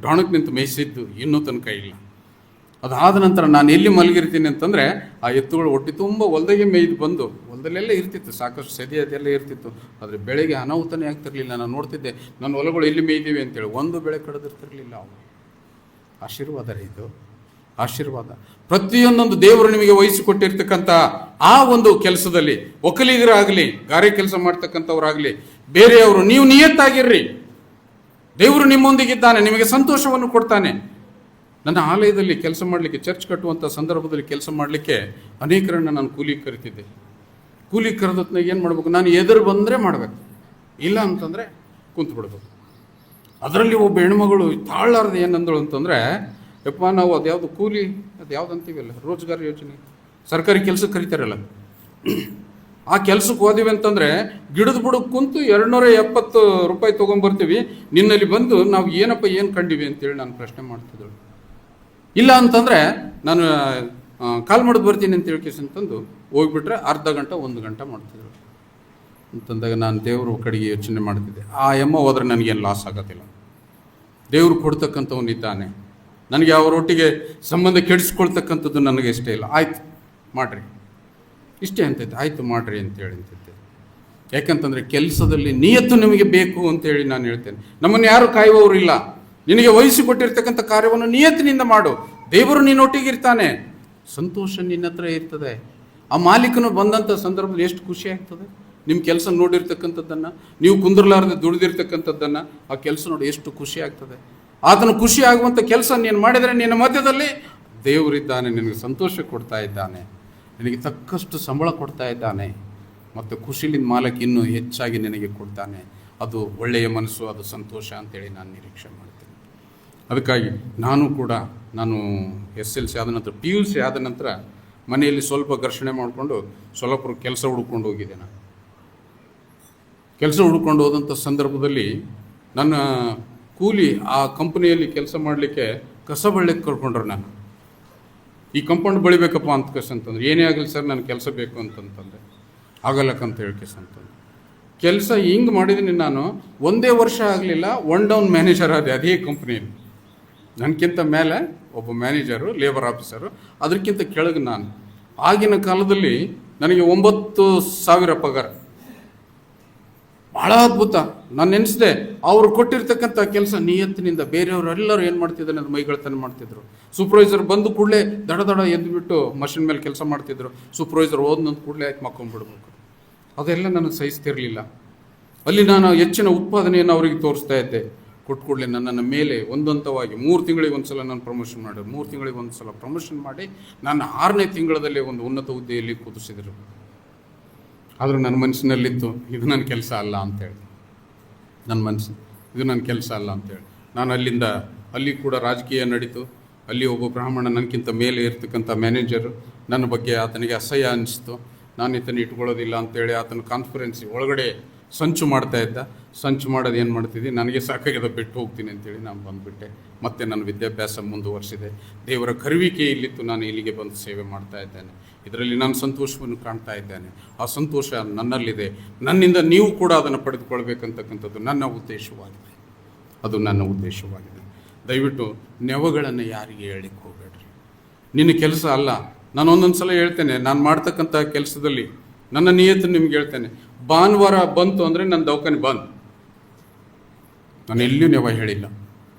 ಡೊಣಕ್ಕೆ ನಿಂತು ಮೇಯಿಸಿದ್ದು ಇನ್ನೂ ತನಕ ಇಲ್ಲ. ಅದಾದ ನಂತರ ನಾನು ಎಲ್ಲಿ ಮಲಗಿರ್ತೀನಿ ಅಂತಂದರೆ, ಆ ಎತ್ತುಗಳು ಹೊಟ್ಟೆ ತುಂಬ ಹೊಲದಾಗೆ ಮೇಯ್ದು ಬಂದು, ಹೊಲದಲ್ಲೆಲ್ಲ ಇರ್ತಿತ್ತು, ಸಾಕಷ್ಟು ಸದಿ ಅದೆಲ್ಲ ಇರ್ತಿತ್ತು. ಆದರೆ ಬೆಳೆಗೆ ಅನಾಹುತನೇ ಆಗ್ತಿರ್ಲಿಲ್ಲ. ನಾನು ನೋಡ್ತಿದ್ದೆ ನನ್ನ ಹೊಲಗಳು ಎಲ್ಲಿ ಮೇಯ್ದಿವೆ ಅಂತೇಳಿ, ಒಂದು ಬೆಳೆ ಕಳೆದಿರ್ತಿರ್ಲಿಲ್ಲ. ಅವು ಆಶೀರ್ವಾದ ರೀ, ಇದು ಆಶೀರ್ವಾದ. ಪ್ರತಿಯೊಂದೊಂದು ದೇವರು ನಿಮಗೆ ವಹಿಸಿಕೊಟ್ಟಿರ್ತಕ್ಕಂಥ ಆ ಒಂದು ಕೆಲಸದಲ್ಲಿ, ಒಕ್ಕಲಿಗರಾಗಲಿ, ಗಾರೆ ಕೆಲಸ ಮಾಡ್ತಕ್ಕಂಥವ್ರಾಗಲಿ, ಬೇರೆಯವರು, ನೀವು ನಿಯತ್ತಾಗಿರ್ರಿ. ದೇವರು ನಿಮ್ಮೊಂದಿಗಿದ್ದಾನೆ, ನಿಮಗೆ ಸಂತೋಷವನ್ನು ಕೊಡ್ತಾನೆ. ನನ್ನ ಆಲಯದಲ್ಲಿ ಕೆಲಸ ಮಾಡಲಿಕ್ಕೆ, ಚರ್ಚ್ ಕಟ್ಟುವಂಥ ಸಂದರ್ಭದಲ್ಲಿ ಕೆಲಸ ಮಾಡಲಿಕ್ಕೆ ಅನೇಕರನ್ನು ನಾನು ಕೂಲಿಗೆ ಕರಿತಿದ್ದೆ. ಕೂಲಿಗೆ ಕರೆದತ್ನಾಗ ಏನು ಮಾಡಬೇಕು? ನಾನು ಎದುರು ಬಂದರೆ ಮಾಡಬೇಕು, ಇಲ್ಲ ಅಂತಂದರೆ ಕುಂತು ಬಿಡ್ಬೇಕು. ಅದರಲ್ಲಿ ಒಬ್ಬ ಹೆಣ್ಮಗಳು ತಾಳಾರ್ದು ಏನಂದಳು ಅಂತಂದರೆ, ಯಪ್ಪ ನಾವು ಅದ್ಯಾವುದು ಕೂಲಿ, ಅದು ಯಾವ್ದು ಅಂತೀವಲ್ಲ, ರೋಜ್ಗಾರ್ ಯೋಜನೆ, ಸರ್ಕಾರಿ ಕೆಲಸಕ್ಕೆ ಕರಿತಾರಲ್ಲ, ಆ ಕೆಲಸಕ್ಕೆ ಹೋದಿವಿ ಅಂತಂದರೆ ಗಿಡದ ಬುಡಕ್ಕೆ ಕುಂತು 270 ರೂಪಾಯಿ ತೊಗೊಂಬರ್ತೀವಿ. ನಿನ್ನಲ್ಲಿ ಬಂದು ನಾವು ಏನಪ್ಪ ಏನು ಕಂಡಿವಿ ಅಂತೇಳಿ ನಾನು ಪ್ರಶ್ನೆ ಮಾಡ್ತಿದ್ದಳು. ಇಲ್ಲ ಅಂತಂದರೆ ನಾನು ಕಾಲ್ ಮಾಡೋದು ಬರ್ತೀನಿ ಅಂತ ಹೇಳ್ಕೇಸಿ ಅಂತಂದು ಹೋಗ್ಬಿಟ್ರೆ ಅರ್ಧ ಗಂಟೆ 1 ಗಂಟೆ ಮಾಡ್ತಿದ್ರು ಅಂತಂದಾಗ ನಾನು ದೇವ್ರ ಕಡೆಗೆ ಯೋಚನೆ ಮಾಡ್ತಿದ್ದೆ. ಆ ಎಮ್ಮ ಹೋದ್ರೆ ನನಗೇನು ಲಾಸ್ ಆಗೋದಿಲ್ಲ. ದೇವ್ರು ಕೊಡ್ತಕ್ಕಂಥವನಿದ್ದಾನೆ. ನನಗೆ ಅವರೊಟ್ಟಿಗೆ ಸಂಬಂಧ ಕೆಡಿಸ್ಕೊಳ್ತಕ್ಕಂಥದ್ದು ನನಗೆ ಇಷ್ಟ ಇಲ್ಲ. ಆಯ್ತು ಮಾಡಿರಿ, ಇಷ್ಟೇ ಅಂತೈತೆ, ಆಯಿತು ಮಾಡಿರಿ ಅಂತೇಳಿ ಅಂತಿದ್ದೆ. ಯಾಕಂತಂದರೆ ಕೆಲಸದಲ್ಲಿ ನಿಯತ್ತು ನಿಮಗೆ ಬೇಕು ಅಂತೇಳಿ ನಾನು ಹೇಳ್ತೇನೆ. ನಮ್ಮನ್ನು ಯಾರು ಕಾಯುವವರು ಇಲ್ಲ. ನಿನಗೆ ವಹಿಸಿಕೊಟ್ಟಿರ್ತಕ್ಕಂಥ ಕಾರ್ಯವನ್ನು ನಿಯತ್ತಿನಿಂದ ಮಾಡು. ದೇವರು ನಿನ್ನೊಟ್ಟಿಗೆ ಇರ್ತಾನೆ, ಸಂತೋಷ ನಿನ್ನ ಹತ್ರ ಇರ್ತದೆ. ಆ ಮಾಲೀಕನು ಬಂದಂಥ ಸಂದರ್ಭದಲ್ಲಿ ಎಷ್ಟು ಖುಷಿ ಆಗ್ತದೆ. ನಿಮ್ಮ ಕೆಲಸ ನೋಡಿರ್ತಕ್ಕಂಥದ್ದನ್ನು, ನೀವು ಕುಂದ್ರಲಾರದೆ ದುಡಿದಿರ್ತಕ್ಕಂಥದ್ದನ್ನು, ಆ ಕೆಲಸ ನೋಡಿ ಎಷ್ಟು ಖುಷಿ ಆಗ್ತದೆ. ಆತನು ಖುಷಿ ಆಗುವಂಥ ಕೆಲಸ ನೀನು ಮಾಡಿದರೆ ನಿನ್ನ ಮಧ್ಯದಲ್ಲಿ ದೇವರಿದ್ದಾನೆ, ನಿನಗೆ ಸಂತೋಷ ಕೊಡ್ತಾ ಇದ್ದಾನೆ, ನಿನಗೆ ತಕ್ಕಷ್ಟು ಸಂಬಳ ಕೊಡ್ತಾ ಇದ್ದಾನೆ, ಮತ್ತು ಖುಷಿಲಿಂದ ಮಾಲಕ್ ಇನ್ನೂ ಹೆಚ್ಚಾಗಿ ನಿನಗೆ ಕೊಡ್ತಾನೆ. ಅದು ಒಳ್ಳೆಯ ಮನಸ್ಸು, ಅದು ಸಂತೋಷ ಅಂತೇಳಿ ನಾನು ನಿರೀಕ್ಷೆ ಮಾಡ್ತೇನೆ. ಅದಕ್ಕಾಗಿ ನಾನು SLC ಆದ ನಂತರ, PUC ಆದ ನಂತರ ಮನೆಯಲ್ಲಿ ಸ್ವಲ್ಪ ಘರ್ಷಣೆ ಮಾಡಿಕೊಂಡು ಸ್ವಲ್ಪ ಕೆಲಸ ಹುಡ್ಕೊಂಡು ಹೋಗಿದ್ದೆ. ನಾನು ಕೆಲಸ ಹುಡ್ಕೊಂಡು ಹೋದಂಥ ಸಂದರ್ಭದಲ್ಲಿ ನನ್ನ ಕೂಲಿ ಆ ಕಂಪನಿಯಲ್ಲಿ ಕೆಲಸ ಮಾಡಲಿಕ್ಕೆ ಕಸ ಬಳ್ಳಿಕ್ಕೆ ಕರ್ಕೊಂಡ್ರು. ನಾನು ಈ ಕಂಪೌಂಡ್ ಬಳಿಬೇಕಪ್ಪ ಅಂತಂದ್ರೆ, ಏನೇ ಆಗಲಿ ಸರ್ ನನಗೆ ಕೆಲಸ ಬೇಕು ಅಂತಂತಂದರೆ, ಆಗಲ್ಲಕ್ಕಂತ ಹೇಳ್ಕೇಸ್ ಅಂತಂದು ಕೆಲಸ ಹಿಂಗೆ ಮಾಡಿದ್ದೀನಿ. ನಾನು 1 ವರ್ಷ ಆಗಲಿಲ್ಲ, 1 ಡೌನ್ ಮ್ಯಾನೇಜರ್ ಆದೆ ಅದೇ ಕಂಪ್ನಿಯಲ್ಲಿ. ನನಗಿಂತ ಮೇಲೆ ಒಬ್ಬ ಮ್ಯಾನೇಜರು, ಲೇಬರ್ ಆಫೀಸರು, ಅದಕ್ಕಿಂತ ಕೆಳಗೆ ನಾನು. ಆಗಿನ ಕಾಲದಲ್ಲಿ ನನಗೆ 9,000 ಪಗಾರ. ಭಾಳ ಅದ್ಭುತ. ನಾನು ನೆನೆಸಿದೆ, ಅವರು ಕೊಟ್ಟಿರ್ತಕ್ಕಂಥ ಕೆಲಸ ನಿಯತ್ತಿನಿಂದ. ಬೇರೆಯವರೆಲ್ಲರೂ ಏನು ಮಾಡ್ತಿದ್ದಾರೆ ಅದು ಮೈಗಳತನ ಮಾಡ್ತಿದ್ರು. ಸೂಪರ್ವೈಸರ್ ಬಂದು ಕೂಡಲೇ ದಡ ಎದ್ದುಬಿಟ್ಟು ಮಷಿನ್ ಮೇಲೆ ಕೆಲಸ ಮಾಡ್ತಿದ್ರು. ಸೂಪರ್ವೈಸರ್ ಹೋದ್ನಂತ ಕೂಡಲೇ ಆಯ್ತು ಮಕ್ಕೊಂಡ್ಬಿಡ್ಬೇಕು. ಅದೆಲ್ಲ ನನಗೆ ಸಹಿಸ್ತಿರಲಿಲ್ಲ. ಅಲ್ಲಿ ನಾನು ಹೆಚ್ಚಿನ ಉತ್ಪಾದನೆಯನ್ನು ಅವರಿಗೆ ತೋರಿಸ್ತಾ ಇದ್ದೆ. ಕೊಟ್ಟು ಕೂಡಲೇ ನನ್ನನ್ನು ಮೇಲೆ ಒಂದೊಂದವಾಗಿ 3 ತಿಂಗಳಿಗೆ ಒಂದು ಸಲ ನಾನು ಪ್ರಮೋಷನ್ ಮಾಡಿ, 3 ತಿಂಗಳಿಗೆ ಒಂದು ಸಲ ಪ್ರಮೋಷನ್ ಮಾಡಿ ನನ್ನ 6ನೇ ತಿಂಗಳಲ್ಲೇ ಒಂದು ಉನ್ನತ ಹುದ್ದೆಯಲ್ಲಿ ಕೂದಿಸಿದರು. ಆದರೂ ನನ್ನ ಮನಸ್ಸಿನಲ್ಲಿತ್ತು, ಇದು ನನ್ನ ಕೆಲಸ ಅಲ್ಲ ಅಂತೇಳಿ. ನನ್ನ ಮನಸ್ಸು, ಇದು ನನ್ನ ಕೆಲಸ ಅಲ್ಲ ಅಂತೇಳಿ ನಾನು ಅಲ್ಲಿಂದ ಅಲ್ಲಿ ಕೂಡ ರಾಜಕೀಯ ನಡೀತು. ಅಲ್ಲಿ ಒಬ್ಬ ಬ್ರಾಹ್ಮಣ ನನಗಿಂತ ಮೇಲೆ ಇರ್ತಕ್ಕಂಥ ಮ್ಯಾನೇಜರು ನನ್ನ ಬಗ್ಗೆ ಆತನಿಗೆ ಅಸಹ್ಯ ಅನಿಸ್ತು. ನಾನು ಈತನ ಇಟ್ಕೊಳ್ಳೋದಿಲ್ಲ ಅಂತೇಳಿ ಆತನ ಕಾನ್ಫರೆನ್ಸಿ ಒಳಗಡೆ ಸಂಚು ಮಾಡ್ತಾ ಇದ್ದ. ಸಂಚು ಮಾಡೋದು ಏನು ಮಾಡ್ತಿದ್ದೆ, ನನಗೆ ಸಾಕಾಗಿದೆ, ಬಿಟ್ಟು ಹೋಗ್ತೀನಿ ಅಂತೇಳಿ ನಾನು ಬಂದುಬಿಟ್ಟೆ. ಮತ್ತೆ ನನ್ನ ವಿದ್ಯಾಭ್ಯಾಸ ಮುಂದುವರಿಸಿದೆ. ದೇವರ ಕರುವಿಕೆ ಇಲ್ಲಿತ್ತು, ನಾನು ಇಲ್ಲಿಗೆ ಬಂದು ಸೇವೆ ಮಾಡ್ತಾ ಇದ್ದೇನೆ. ಇದರಲ್ಲಿ ನಾನು ಸಂತೋಷವನ್ನು ಕಾಣ್ತಾ ಇದ್ದೇನೆ. ಆ ಸಂತೋಷ ನನ್ನಲ್ಲಿದೆ. ನನ್ನಿಂದ ನೀವು ಕೂಡ ಅದನ್ನು ಪಡೆದುಕೊಳ್ಬೇಕಂತಕ್ಕಂಥದ್ದು ನನ್ನ ಉದ್ದೇಶವಾಗಿದೆ. ಅದು ನನ್ನ ಉದ್ದೇಶವಾಗಿದೆ. ದಯವಿಟ್ಟು ನೆವಗಳನ್ನು ಯಾರಿಗೆ ಹೇಳಲಿಕ್ಕೆ ಹೋಗಬೇಡ್ರಿ. ನಿನ್ನ ಕೆಲಸ ಅಲ್ಲ. ನಾನು ಒಂದೊಂದು ಸಲ ಹೇಳ್ತೇನೆ, ನಾನು ಮಾಡ್ತಕ್ಕಂಥ ಕೆಲಸದಲ್ಲಿ ನನ್ನ ನಿಯತ್ತನ್ನು ನಿಮ್ಗೆ ಹೇಳ್ತೇನೆ. ಭಾನುವಾರ ಬಂತು ಅಂದರೆ ನನ್ನ ದವಾಖಾನೆ ಬಂದ್. ನಾನು ಎಲ್ಲಿಯೂ ನೆವ ಹೇಳಿಲ್ಲ.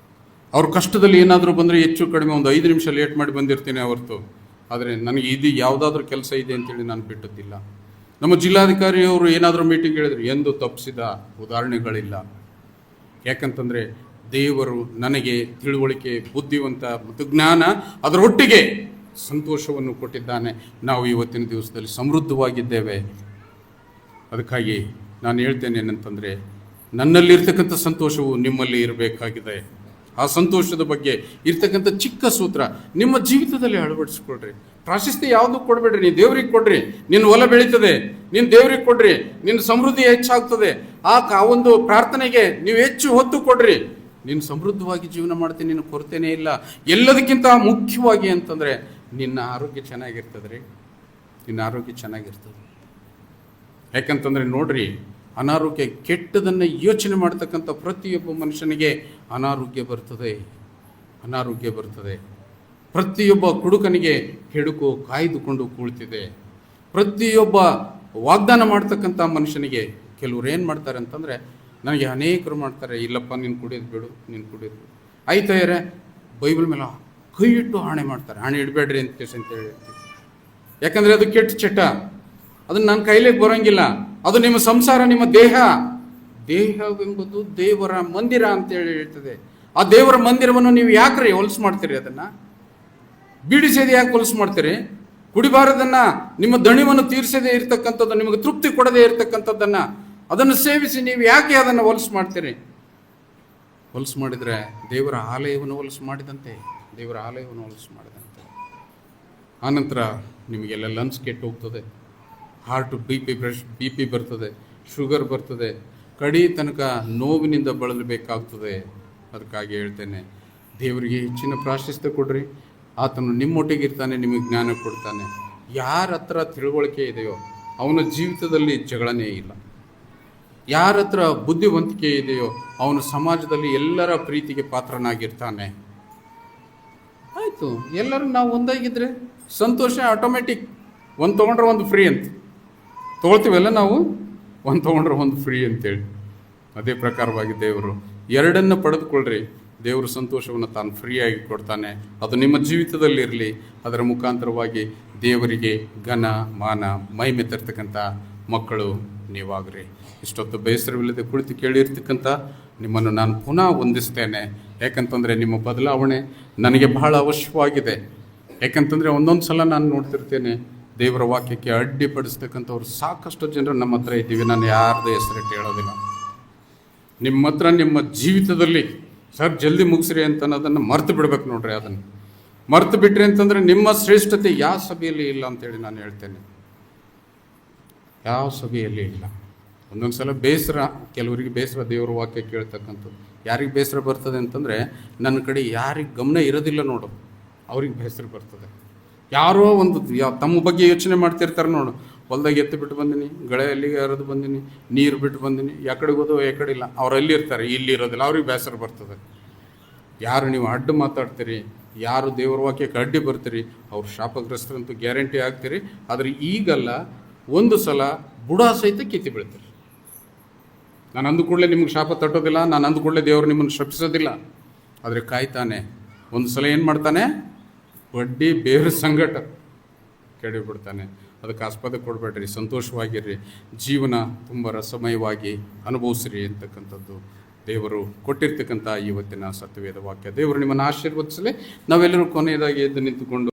ಅವ್ರ ಕಷ್ಟದಲ್ಲಿ ಏನಾದರೂ ಬಂದರೆ ಹೆಚ್ಚು ಕಡಿಮೆ ಒಂದು 5 ನಿಮಿಷ ಲೇಟ್ ಮಾಡಿ ಬಂದಿರ್ತೀನಿ ಹೊರತು. ಆದರೆ ನನಗೆ ಇದು ಯಾವುದಾದ್ರೂ ಕೆಲಸ ಇದೆ ಅಂತೇಳಿ ನಾನು ಬಿಟ್ಟದ್ದಿಲ್ಲ. ನಮ್ಮ ಜಿಲ್ಲಾಧಿಕಾರಿಯವರು ಏನಾದರೂ ಮೀಟಿಂಗ್ ಹೇಳಿದ್ರು ಎಂದು ತಪ್ಪಿಸಿದ ಉದಾಹರಣೆಗಳಿಲ್ಲ. ಯಾಕಂತಂದರೆ ದೇವರು ನನಗೆ ತಿಳುವಳಿಕೆ, ಬುದ್ಧಿವಂತ ಮತ್ತು ಜ್ಞಾನ, ಅದರೊಟ್ಟಿಗೆ ಸಂತೋಷವನ್ನು ಕೊಟ್ಟಿದ್ದಾನೆ. ನಾವು ಇವತ್ತಿನ ದಿವಸದಲ್ಲಿ ಸಮೃದ್ಧವಾಗಿದ್ದೇವೆ. ಅದಕ್ಕಾಗಿ ನಾನು ಹೇಳ್ತೇನೆ ಏನಂತಂದರೆ, ನನ್ನಲ್ಲಿರ್ತಕ್ಕಂಥ ಸಂತೋಷವು ನಿಮ್ಮಲ್ಲಿ ಇರಬೇಕಾಗಿದೆ. ಆ ಸಂತೋಷದ ಬಗ್ಗೆ ಇರ್ತಕ್ಕಂಥ ಚಿಕ್ಕ ಸೂತ್ರ ನಿಮ್ಮ ಜೀವಿತದಲ್ಲಿ ಅಳವಡಿಸ್ಕೊಳ್ರಿ. ಪ್ರಾಶಸ್ತ್ಯ ಯಾವುದು ಕೊಡಬೇಡ್ರಿ, ನೀವು ದೇವ್ರಿಗೆ ಕೊಡ್ರಿ. ನಿನ್ನ ಹೊಲ ಬೆಳೀತದೆ, ನೀನು ದೇವ್ರಿಗೆ ಕೊಡ್ರಿ, ನಿನ್ನ ಸಮೃದ್ಧಿ ಹೆಚ್ಚಾಗ್ತದೆ. ಆ ಒಂದು ಪ್ರಾರ್ಥನೆಗೆ ನೀವು ಹೆಚ್ಚು ಹೊತ್ತು ಕೊಡ್ರಿ. ನೀನು ಸಮೃದ್ಧವಾಗಿ ಜೀವನ ಮಾಡ್ತೀನಿ, ನಿನ್ನ ಕೊರತೆನೇ ಇಲ್ಲ. ಎಲ್ಲದಕ್ಕಿಂತ ಮುಖ್ಯವಾಗಿ ಅಂತಂದರೆ ನಿನ್ನ ಆರೋಗ್ಯ ಚೆನ್ನಾಗಿರ್ತದೆ ರೀ. ನಿನ್ನ ಆರೋಗ್ಯ ಚೆನ್ನಾಗಿರ್ತದೆ. ಯಾಕಂತಂದರೆ ನೋಡ್ರಿ, ಅನಾರೋಗ್ಯ, ಕೆಟ್ಟದನ್ನು ಯೋಚನೆ ಮಾಡ್ತಕ್ಕಂಥ ಪ್ರತಿಯೊಬ್ಬ ಮನುಷ್ಯನಿಗೆ ಅನಾರೋಗ್ಯ ಬರ್ತದೆ. ಅನಾರೋಗ್ಯ ಬರ್ತದೆ. ಪ್ರತಿಯೊಬ್ಬ ಕುಡುಕನಿಗೆ ಕೆಡುಕು ಕಾಯ್ದುಕೊಂಡು ಕೂಳ್ತಿದೆ. ಪ್ರತಿಯೊಬ್ಬ ವಾಗ್ದಾನ ಮಾಡ್ತಕ್ಕಂಥ ಮನುಷ್ಯನಿಗೆ ಕೆಲವ್ರು ಏನು ಮಾಡ್ತಾರೆ ಅಂತಂದರೆ, ನನಗೆ ಅನೇಕರು ಮಾಡ್ತಾರೆ, ಇಲ್ಲಪ್ಪ ನೀನು ಕುಡಿಯೋದು ಬಿಡು, ನೀನು ಕುಡಿಯೋದು ಬಿಡು. ಆಯ್ತಾಯ್ರೆ ಬೈಬಲ್ ಮೇಲೆ ಕೈ ಇಟ್ಟು ಆಣೆ ಮಾಡ್ತಾರೆ. ಆಣೆ ಇಡಬೇಡ್ರಿ ಅಂತ ಹೇಳಿ ಹೇಳ್ತೀವಿ. ಯಾಕಂದರೆ ಅದು ಕೆಟ್ಟ ಚಟ. ಅದನ್ನು ನನ್ನ ಕೈಲಿಗೆ ಬರೋಂಗಿಲ್ಲ. ಅದು ನಿಮ್ಮ ಸಂಸಾರ, ನಿಮ್ಮ ದೇಹವೆಂಬುದು ದೇವರ ಮಂದಿರ ಅಂತೇಳಿ ಹೇಳ್ತದೆ. ಆ ದೇವರ ಮಂದಿರವನ್ನು ನೀವು ಯಾಕ್ರಿ ಹೊಲಸು ಮಾಡ್ತೀರಿ? ಅದನ್ನು ಬೀಡಿ ಸೇದಿ ಯಾಕೆ ಹೊಲಸು ಮಾಡ್ತೀರಿ? ಕುಡಿಬಾರದನ್ನು, ನಿಮ್ಮ ದಣಿವನ್ನು ತೀರಿಸದೇ ಇರತಕ್ಕಂಥದ್ದು, ನಿಮಗೆ ತೃಪ್ತಿ ಕೊಡದೇ ಇರತಕ್ಕಂಥದ್ದನ್ನು ಅದನ್ನು ಸೇವಿಸಿ ನೀವು ಯಾಕೆ ಅದನ್ನು ಹೊಲಸು ಮಾಡ್ತೀರಿ? ಹೊಲಸು ಮಾಡಿದರೆ ದೇವರ ಆಲಯವನ್ನು ಹೊಲಸು ಮಾಡಿದಂತೆ. ದೇವರ ಆಲಯವನ್ನು ಹೊಲಸು ಮಾಡಿದಂತೆ. ಆನಂತರ ನಿಮಗೆಲ್ಲ ಲಂಗ್ಸ್ ಕೆಟ್ಟು ಹೋಗ್ತದೆ. ಹಾರ್ಟು ಬಿ ಪಿ ಬರ್ತದೆ, ಶುಗರ್ ಬರ್ತದೆ, ಕಡಿ ತನಕ ನೋವಿನಿಂದ ಬಳಲಬೇಕಾಗ್ತದೆ. ಅದಕ್ಕಾಗಿ ಹೇಳ್ತೇನೆ, ದೇವರಿಗೆ ಹೆಚ್ಚಿನ ಪ್ರಾಶಸ್ತ್ಯ ಕೊಡ್ರಿ. ಆತನು ನಿಮ್ಮೊಟ್ಟಿಗೆ ಇರ್ತಾನೆ, ನಿಮಗೆ ಜ್ಞಾನ ಕೊಡ್ತಾನೆ. ಯಾರ ಹತ್ರ ತಿಳುವಳಿಕೆ ಇದೆಯೋ ಅವನ ಜೀವಿತದಲ್ಲಿ ಜಗಳನೇ ಇಲ್ಲ. ಯಾರ ಹತ್ರ ಬುದ್ಧಿವಂತಿಕೆ ಇದೆಯೋ ಅವನು ಸಮಾಜದಲ್ಲಿ ಎಲ್ಲರ ಪ್ರೀತಿಗೆ ಪಾತ್ರನಾಗಿರ್ತಾನೆ. ಆಯಿತು, ಎಲ್ಲರೂ ನಾವು ಒಂದಾಗಿದ್ದರೆ ಸಂತೋಷ ಆಟೋಮೆಟಿಕ್. ಒಂದು ತೊಗೊಂಡ್ರೆ ಒಂದು ಫ್ರೀ ಅಂತ ತೊಗೊಳ್ತೀವಲ್ಲ ನಾವು, ಒಂದು ತೊಗೊಂಡ್ರೆ ಒಂದು ಫ್ರೀ ಅಂತೇಳಿ. ಅದೇ ಪ್ರಕಾರವಾಗಿ ದೇವರು ಎರಡನ್ನು ಪಡೆದುಕೊಳ್ಳ್ರಿ. ದೇವರು ಸಂತೋಷವನ್ನು ತಾನು ಫ್ರೀಯಾಗಿ ಕೊಡ್ತಾನೆ. ಅದು ನಿಮ್ಮ ಜೀವಿತದಲ್ಲಿರಲಿ. ಅದರ ಮುಖಾಂತರವಾಗಿ ದೇವರಿಗೆ ಘನ, ಮಾನ, ಮಹಿಮೆ ತರ್ತಕ್ಕಂಥ ಮಕ್ಕಳು ನೀವಾಗ್ರಿ. ಇಷ್ಟೊತ್ತು ಬೇಸರವಿಲ್ಲದೆ ಕುಳಿತು ಕೇಳಿರ್ತಕ್ಕಂಥ ನಿಮ್ಮನ್ನು ನಾನು ಪುನಃ ವಂದಿಸ್ತೇನೆ. ಯಾಕಂತಂದರೆ ನಿಮ್ಮ ಬದಲಾವಣೆ ನನಗೆ ಬಹಳ ಅವಶ್ಯವಾಗಿದೆ. ಯಾಕಂತಂದರೆ ಒಂದೊಂದು ಸಲ ನಾನು ನೋಡ್ತಿರ್ತೇನೆ, ದೇವರ ವಾಕ್ಯಕ್ಕೆ ಅಡ್ಡಿಪಡಿಸ್ತಕ್ಕಂಥವ್ರು ಸಾಕಷ್ಟು ಜನರು ನಮ್ಮ ಹತ್ರ ಇದ್ದೀವಿ. ನಾನು ಯಾರ್ದು ಹೆಸರಿಟ್ಟು ಹೇಳೋದಿಲ್ಲ. ನಿಮ್ಮ ಹತ್ರ ನಿಮ್ಮ ಜೀವಿತದಲ್ಲಿ ಸರ್ ಜಲ್ದಿ ಮುಗಿಸ್ರಿ ಅಂತ ಅನ್ನೋದನ್ನು ಮರ್ತು ಬಿಡ್ಬೇಕು ನೋಡ್ರಿ. ಅದನ್ನು ಮರ್ತು ಬಿಟ್ರಿ ಅಂತಂದರೆ ನಿಮ್ಮ ಶ್ರೇಷ್ಠತೆ ಯಾವ ಸಭೆಯಲ್ಲಿ ಇಲ್ಲ ಅಂತೇಳಿ ನಾನು ಹೇಳ್ತೇನೆ. ಯಾವ ಸಭೆಯಲ್ಲಿ ಇಲ್ಲ. ಒಂದೊಂದು ಸಲ ಬೇಸರ, ಕೆಲವರಿಗೆ ಬೇಸರ ದೇವರ ವಾಕ್ಯ ಕೇಳ್ತಕ್ಕಂಥದ್ದು. ಯಾರಿಗೆ ಬೇಸರ ಬರ್ತದೆ ಅಂತಂದರೆ, ನನ್ನ ಕಡೆ ಯಾರಿಗೆ ಗಮನ ಇರೋದಿಲ್ಲ ನೋಡು, ಅವ್ರಿಗೆ ಬೇಸರ ಬರ್ತದೆ. ಯಾರೋ ಒಂದು ತಮ್ಮ ಬಗ್ಗೆ ಯೋಚನೆ ಮಾಡ್ತಿರ್ತಾರೆ ನೋಡು. ಹೊಲ್ದಾಗ ಎತ್ತು ಬಿಟ್ಟು ಬಂದಿನಿ, ಗಳೆ ಅಲ್ಲಿಗೆ ಹರಿದು ಬಂದಿನಿ, ನೀರು ಬಿಟ್ಟು ಬಂದಿನಿ, ಯಾಕಡೆ ಹೋದೋ ಯಾಕಡೆ ಇಲ್ಲ, ಅವ್ರು ಅಲ್ಲಿ ಇರ್ತಾರೆ, ಇಲ್ಲಿ ಇರೋದಿಲ್ಲ, ಅವ್ರಿಗೆ ಬೇಸರ ಬರ್ತದೆ. ಯಾರು ನೀವು ಅಡ್ಡು ಮಾತಾಡ್ತೀರಿ, ಯಾರು ದೇವರ ವಾಕ್ಯಕ್ಕೆ ಅಡ್ಡಿ ಬರ್ತೀರಿ, ಅವ್ರು ಶಾಪಗ್ರಸ್ತರಂತೂ ಗ್ಯಾರಂಟಿ ಆಗ್ತೀರಿ. ಆದರೆ ಈಗಲ್ಲ, ಒಂದು ಸಲ ಬುಡ ಸಹಿತ ಕಿತ್ತಿ ಬೀಳ್ತೀರಿ. ನಾನು ಅಂದು ಕೂಡಲೇ ನಿಮ್ಗೆ ಶಾಪ ತಟ್ಟೋದಿಲ್ಲ, ನಾನು ಅಂದು ಕೂಡಲೇ ದೇವರು ನಿಮ್ಮನ್ನು ಶಪಿಸೋದಿಲ್ಲ. ಆದರೆ ಕಾಯ್ತಾನೆ. ಒಂದು ಸಲ ಏನು ಮಾಡ್ತಾನೆ, ಬಡ್ಡಿ ಬೇರೆ ಸಂಗಟ ಕೆಡಿಬಿಡ್ತಾನೆ. ಅದಕ್ಕೆ ಆಸ್ಪದ ಕೊಡಬೇಡ್ರಿ, ಸಂತೋಷವಾಗಿರ್ರಿ, ಜೀವನ ತುಂಬ ರಸಮಯವಾಗಿ ಅನುಭವಿಸ್ರಿ ಅಂತಕ್ಕಂಥದ್ದು ದೇವರು ಕೊಟ್ಟಿರ್ತಕ್ಕಂಥ ಇವತ್ತಿನ ಸತ್ಯವೇದ ವಾಕ್ಯ. ದೇವರು ನಿಮ್ಮನ್ನು ಆಶೀರ್ವದಿಸಲಿ. ನಾವೆಲ್ಲರೂ ಕೊನೆಯದಾಗಿ ಎದ್ದು ನಿಂತುಕೊಂಡು